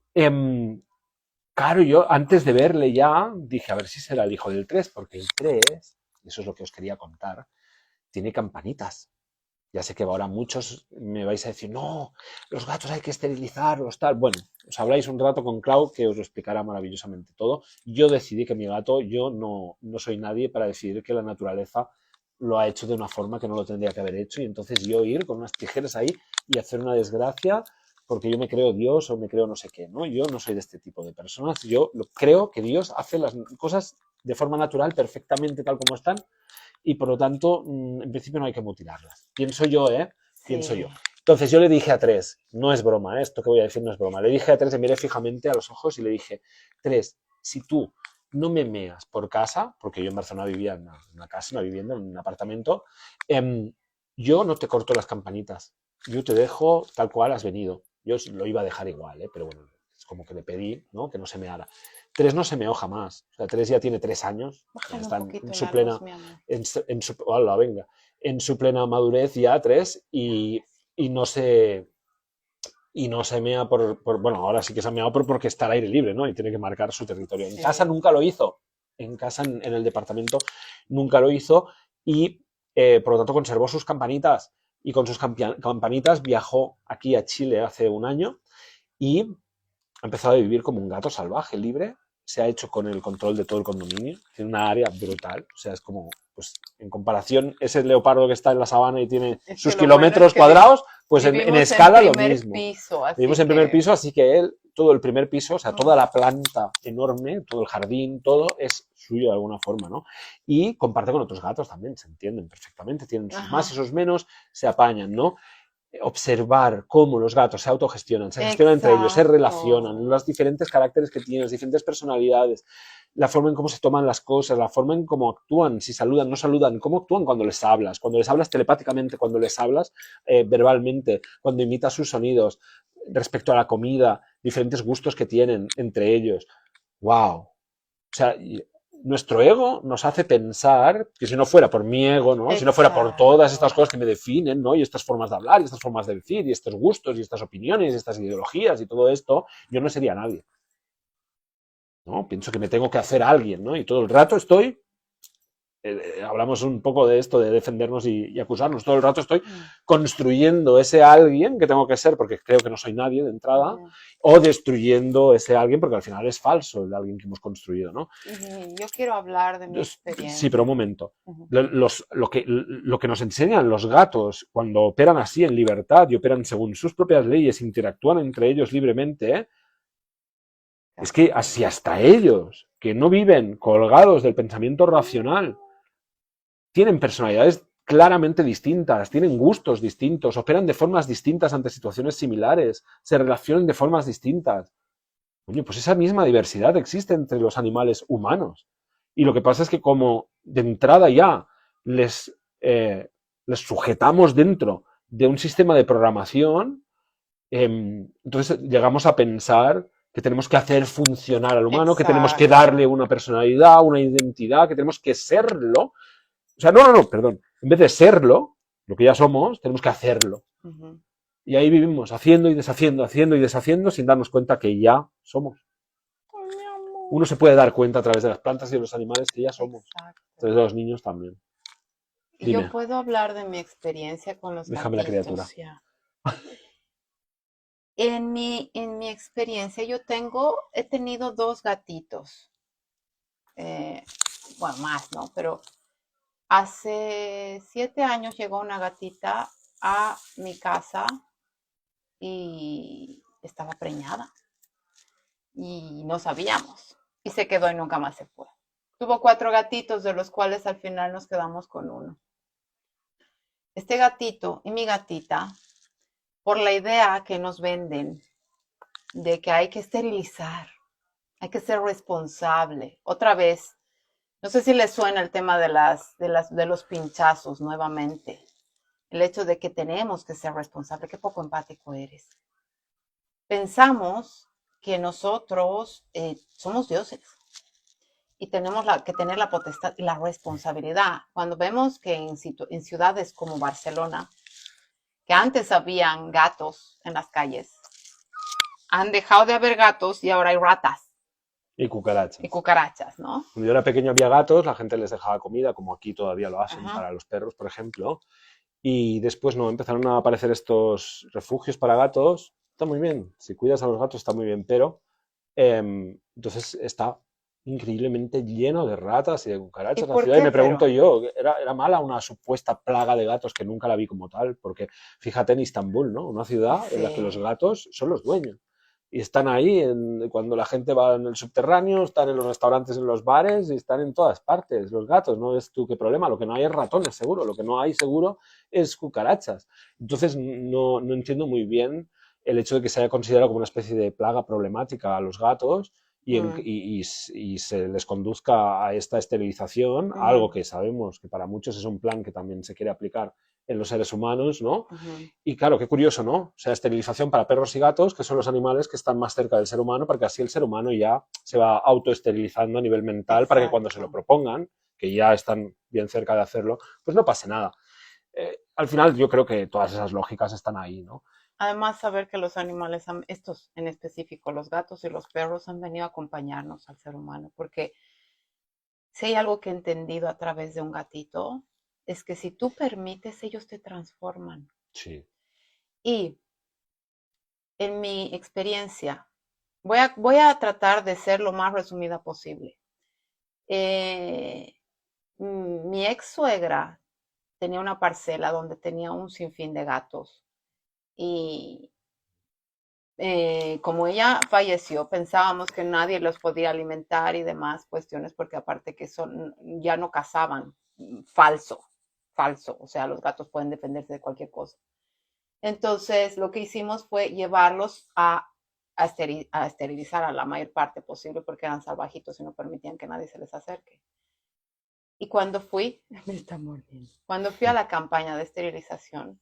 claro, yo antes de verle ya dije, a ver si será el hijo del 3 porque el 3, y eso es lo que os quería contar, tiene campanitas. Ya sé que ahora muchos me vais a decir, no, los gatos hay que esterilizarlos, tal. Bueno, os habláis un rato con Clau que os lo explicará maravillosamente todo. Yo decidí que mi gato, yo no soy nadie para decidir que la naturaleza lo ha hecho de una forma que no lo tendría que haber hecho y entonces yo ir con unas tijeras ahí y hacer una desgracia porque yo me creo Dios o me creo no sé qué, ¿no? Yo no soy de este tipo de personas. Yo creo que Dios hace las cosas de forma natural, perfectamente tal como están, y por lo tanto, en principio no hay que mutilarlas. Pienso yo, ¿eh? Pienso yo. Sí. Entonces yo le dije a 3, no es broma, esto que voy a decir no es broma, le dije a 3, le miré fijamente a los ojos y le dije, 3, si tú no me meas por casa, porque yo en Barcelona vivía en una casa, una vivienda, en un apartamento, yo no te corto las campanitas, yo te dejo tal cual has venido. Yo lo iba a dejar igual, pero bueno, es como que le pedí, ¿no? Que no se meara. 3 no se meó jamás. O sea, 3 ya tiene 3 años. Bájale Está un poquito en su la plena, luz, mi amor. hola, venga, en su plena madurez ya 3 y no se mea bueno, ahora sí que se ha meado porque está al aire libre, ¿no? Y tiene que marcar su territorio. En Sí. casa nunca lo hizo. En casa, en el departamento, nunca lo hizo y por lo tanto conservó sus campanitas y con sus campanitas viajó aquí a Chile hace un año y ha empezado a vivir como un gato salvaje, libre. Se ha hecho con el control de todo el condominio. Tiene una área brutal. O sea, es como, pues, en comparación, ese leopardo que está en la sabana y tiene Es sus que lo bueno kilómetros es que cuadrados, pues en vivimos escala lo primer mismo. piso, así Vivimos en primer piso, así que él, todo el primer piso, o sea, toda la planta enorme, todo el jardín, todo es suyo de alguna forma, ¿no? Y comparte con otros gatos también, se entienden perfectamente, tienen sus más y sus menos, se apañan, ¿no? Observar cómo los gatos se autogestionan, se gestionan entre ellos, se relacionan, los diferentes caracteres que tienen, las diferentes personalidades, la forma en cómo se toman las cosas, la forma en cómo actúan, si saludan, no saludan, cómo actúan cuando les hablas telepáticamente, cuando les hablas verbalmente, cuando imitas sus sonidos, respecto a la comida, diferentes gustos que tienen entre ellos. ¡Wow! O sea, nuestro ego nos hace pensar que si no fuera por mi ego, ¿no? Si no fuera por Exacto. todas estas cosas que me definen, ¿no? Y estas formas de hablar, y estas formas de decir, y estos gustos, y estas opiniones, y estas ideologías, y todo esto, yo no sería nadie, ¿no? Pienso que me tengo que hacer alguien, ¿no? Y todo el rato estoy hablamos un poco de esto, de defendernos y acusarnos. Todo el rato estoy Mm, construyendo ese alguien que tengo que ser porque creo que no soy nadie de entrada, ujú. o destruyendo ese alguien porque al final es falso el alguien que hemos construido, ¿no? Y yo quiero hablar de mi Sí, pero un experiencia. momento. Ujú. Lo que nos enseñan los gatos cuando operan así en libertad y operan según sus propias leyes, interactúan entre ellos libremente, es que así hasta ellos, que no viven colgados del pensamiento racional, tienen personalidades claramente distintas, tienen gustos distintos, operan de formas distintas ante situaciones similares, se relacionan de formas distintas. Coño, pues esa misma diversidad existe entre los animales humanos. Y lo que pasa es que como de entrada ya les, les sujetamos dentro de un sistema de programación, entonces llegamos a pensar que tenemos que hacer funcionar al humano, que tenemos que darle Exacto. una personalidad, una identidad, que tenemos que serlo. O sea, no, perdón. En vez de serlo, lo que ya somos, tenemos que hacerlo. Ujú. Y ahí vivimos haciendo y deshaciendo, haciendo y deshaciendo sin darnos cuenta que ya somos. Ay, mi amor. Uno se puede dar cuenta a través de las plantas y de los animales que ya somos. A Exacto. través de los niños también. Y yo Dime, puedo hablar de mi experiencia con los déjame la criatura. gatitos, ya. En mi experiencia, he tenido dos gatitos. eh, bueno, más, ¿no? Pero hace 7 años llegó una gatita a mi casa y estaba preñada y no sabíamos. Y se quedó y nunca más se fue. Tuvo 4 gatitos, de los cuales al final nos quedamos con uno. Este gatito y mi gatita, por la idea que nos venden de que hay que esterilizar, hay que ser responsable. Otra vez, no sé si les suena el tema de los pinchazos nuevamente. El hecho de que tenemos que ser responsables. Qué poco empático eres. Pensamos que nosotros somos dioses y tenemos que tener la potestad y la responsabilidad. Cuando vemos que en ciudades como Barcelona, que antes habían gatos en las calles, han dejado de haber gatos y ahora hay ratas Y y cucarachas. cucarachas, ¿no? Cuando yo era pequeño había gatos, la gente les dejaba comida, como aquí todavía lo hacen Ajá. para los perros, por ejemplo. Y después no, empezaron a aparecer estos refugios para gatos. Está muy bien, si cuidas a los gatos está muy bien, pero entonces está increíblemente lleno de ratas y de ¿Y cucarachas la por ciudad. Y qué, me pregunto pero? yo, ¿era mala una supuesta plaga de gatos que nunca la vi como tal? Porque fíjate en Istambul, ¿no? Una ciudad en la que los Sí. gatos son los dueños. Y están ahí cuando la gente va en el subterráneo, están en los restaurantes, en los bares y están en todas partes. Los gatos, no es tú qué problema. Lo que no hay es ratones, seguro. Lo que no hay, seguro, es cucarachas. Entonces, no entiendo muy bien el hecho de que se haya considerado como una especie de plaga problemática a los gatos Mm, y se les conduzca a esta esterilización, algo ujú, que sabemos que para muchos es un plan que también se quiere aplicar en los seres humanos, ¿no? ujú. Y claro, qué curioso, ¿no? O sea, esterilización para perros y gatos, que son los animales que están más cerca del ser humano, porque así el ser humano ya se va autoesterilizando a nivel mental para que cuando se lo Exacto. propongan, que ya están bien cerca de hacerlo, pues no pase nada. Al final yo creo que todas esas lógicas están ahí, ¿no? Además, saber que los animales, estos en específico, los gatos y los perros, han venido a acompañarnos al ser humano, porque si hay algo que he entendido a través de un gatito, es que si tú permites, ellos te transforman. Sí. Y en mi experiencia, voy a tratar de ser lo más resumida posible. Eh, mi ex suegra tenía una parcela donde tenía un sinfín de gatos y como ella falleció, pensábamos que nadie los podía alimentar y demás cuestiones, porque aparte que ya no cazaban, falso, falso, o sea, los gatos pueden defenderse de cualquier cosa. Entonces, lo que hicimos fue llevarlos a esterilizar a la mayor parte posible, porque eran salvajitos y no permitían que nadie se les acerque. Y cuando fui, me está mordiendo. Cuando fui a la campaña de esterilización,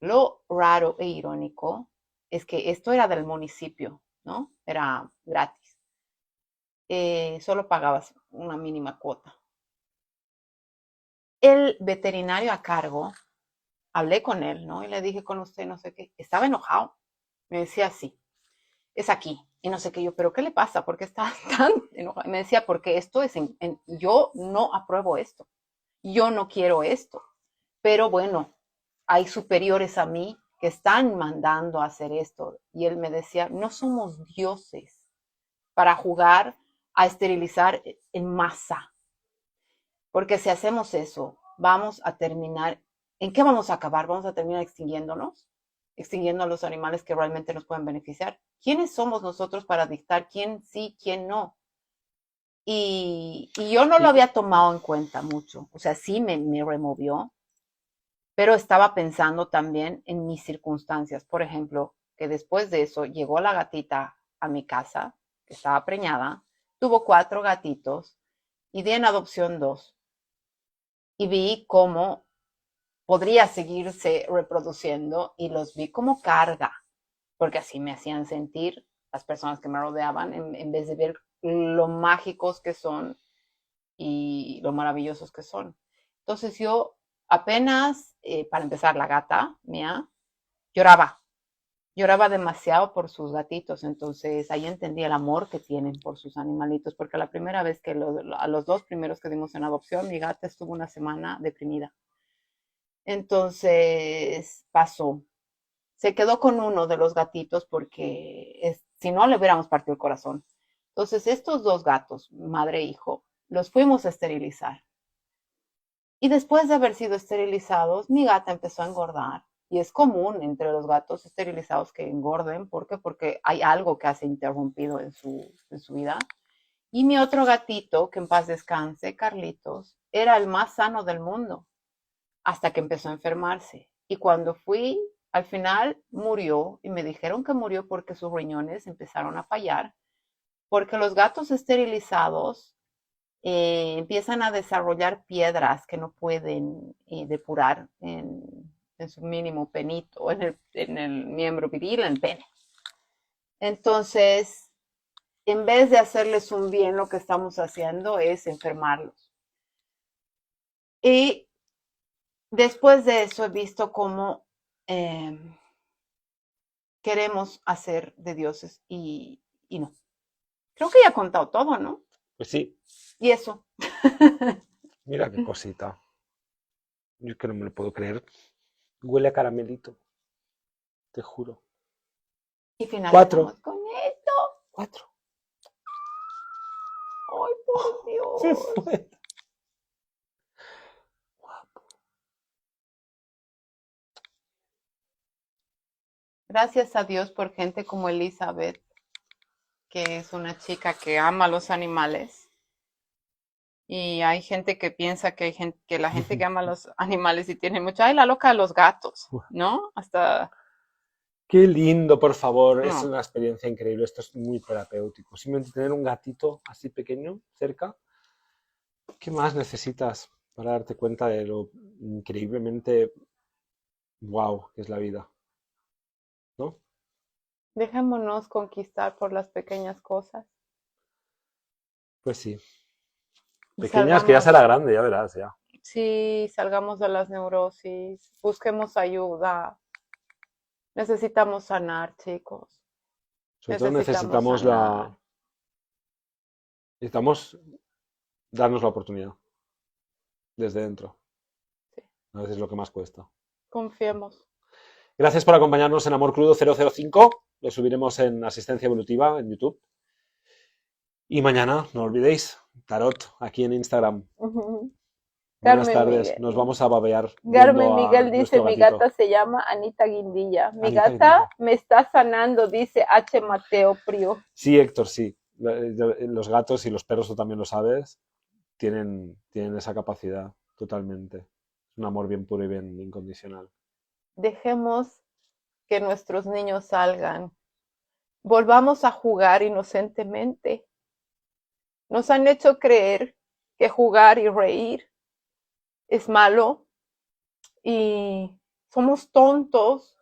lo raro e irónico es que esto era del municipio, ¿no? Era gratis. solo pagabas una mínima cuota. El veterinario a cargo, hablé con él, ¿no? Y le dije con usted, no sé qué, estaba enojado. Me decía así, es aquí. Y no sé qué yo, pero ¿qué le pasa? ¿Por qué está tan enojado? Y me decía, porque esto es, yo no apruebo esto. Yo no quiero esto. Pero bueno, hay superiores a mí que están mandando a hacer esto. Y él me decía, no somos dioses para jugar a esterilizar en masa. Porque si hacemos eso, vamos a terminar, ¿en qué vamos a acabar? Vamos a terminar extinguiéndonos, extinguiendo a los animales que realmente nos pueden beneficiar. ¿Quiénes somos nosotros para dictar quién sí, quién no? Y yo no lo había tomado en cuenta mucho. O sea, sí me removió, pero estaba pensando también en mis circunstancias. Por ejemplo, que después de eso llegó la gatita a mi casa, que estaba preñada, tuvo 4 gatitos y di en adopción 2. Y vi cómo podría seguirse reproduciendo y los vi como carga, porque así me hacían sentir las personas que me rodeaban, en vez de ver lo mágicos que son y lo maravillosos que son. Entonces yo apenas, para empezar, la gata mía lloraba, lloraba demasiado por sus gatitos, entonces ahí entendí el amor que tienen por sus animalitos, porque la primera vez que a los 2 primeros que dimos en adopción, mi gata estuvo una semana deprimida. Entonces pasó. Se quedó con uno de los gatitos porque si no le hubiéramos partido el corazón. Entonces estos 2 gatos, madre e hijo, los fuimos a esterilizar. Y después de haber sido esterilizados, mi gata empezó a engordar. Y es común entre los gatos esterilizados que engorden. ¿Por qué? Porque hay algo que hace interrumpido en su vida. Y mi otro gatito, que en paz descanse, Carlitos, era el más sano del mundo hasta que empezó a enfermarse. Y cuando fui, al final murió y me dijeron que murió porque sus riñones empezaron a fallar, porque los gatos esterilizados empiezan a desarrollar piedras que no pueden depurar en su mínimo penito, en el miembro viril, en el pene. Entonces, en vez de hacerles un bien, lo que estamos haciendo es enfermarlos. Y después de eso he visto cómo queremos hacer de dioses y no. Creo que ya he contado todo, ¿no? Pues sí, Y eso. mira qué cosita. Yo es que no me lo puedo creer. Huele a caramelito, te juro. Y finalizamos 4. con esto. 4. Ay, por Se Dios. fue. Gracias a Dios por gente como Elizabeth, que es una chica que ama los animales. Y hay gente que piensa que la gente que ama los animales y tiene mucho, ay, la loca de los gatos, ¿no? Hasta, Qué lindo, por favor. Es no, una experiencia increíble. Esto es muy terapéutico. Simplemente tener un gatito así pequeño cerca. ¿Qué más necesitas para darte cuenta de lo increíblemente wow que es la vida? ¿No? dejémonos conquistar por las pequeñas cosas Pues sí. y Pequeñas que ya será salgamos, grande, ya verás, ya. sí, salgamos de las neurosis, busquemos ayuda. Necesitamos sanar, chicos. Sobre todo Necesitamos sanar. necesitamos darnos la oportunidad desde dentro. Sí. A veces es lo que más cuesta. Confiemos. Gracias por acompañarnos en Amor Crudo 005. Lo subiremos en Asistencia Evolutiva en YouTube. Y mañana, no olvidéis, Tarot aquí en Instagram. Buenas Carmen tardes. Miguel. Nos vamos a babear Carmen viendo a Miguel dice, nuestro mi gata gatito. se llama Anita Guindilla. Mi Anita gata Guindilla. me está sanando, dice H. Mateo Prio. Sí, Héctor, sí. Los gatos y los perros, tú también lo sabes, tienen esa capacidad totalmente. Es un amor bien puro y bien incondicional. Dejemos que nuestros niños salgan. Volvamos a jugar inocentemente. Nos han hecho creer que jugar y reír es malo y somos tontos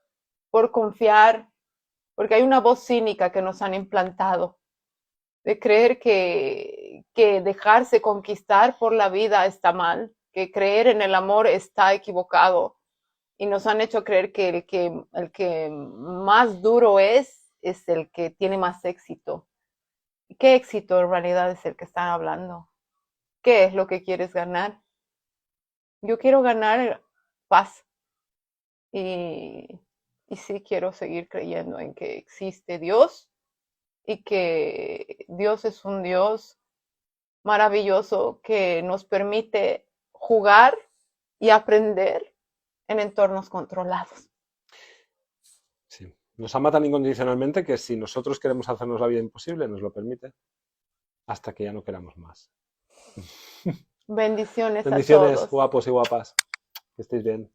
por confiar, porque hay una voz cínica que nos han implantado de creer que dejarse conquistar por la vida está mal, que creer en el amor está equivocado. Y nos han hecho creer que el que más duro es el que tiene más éxito. ¿Qué éxito en realidad es el que están hablando? ¿Qué es lo que quieres ganar? Yo quiero ganar paz y, y sí quiero seguir creyendo en que existe Dios y que Dios es un Dios maravilloso que nos permite jugar y aprender en entornos controlados. Sí. Nos ama tan incondicionalmente que si nosotros queremos hacernos la vida imposible, nos lo permite hasta que ya no queramos más. Bendiciones a Bendiciones, todos. guapos y guapas. Que estéis bien.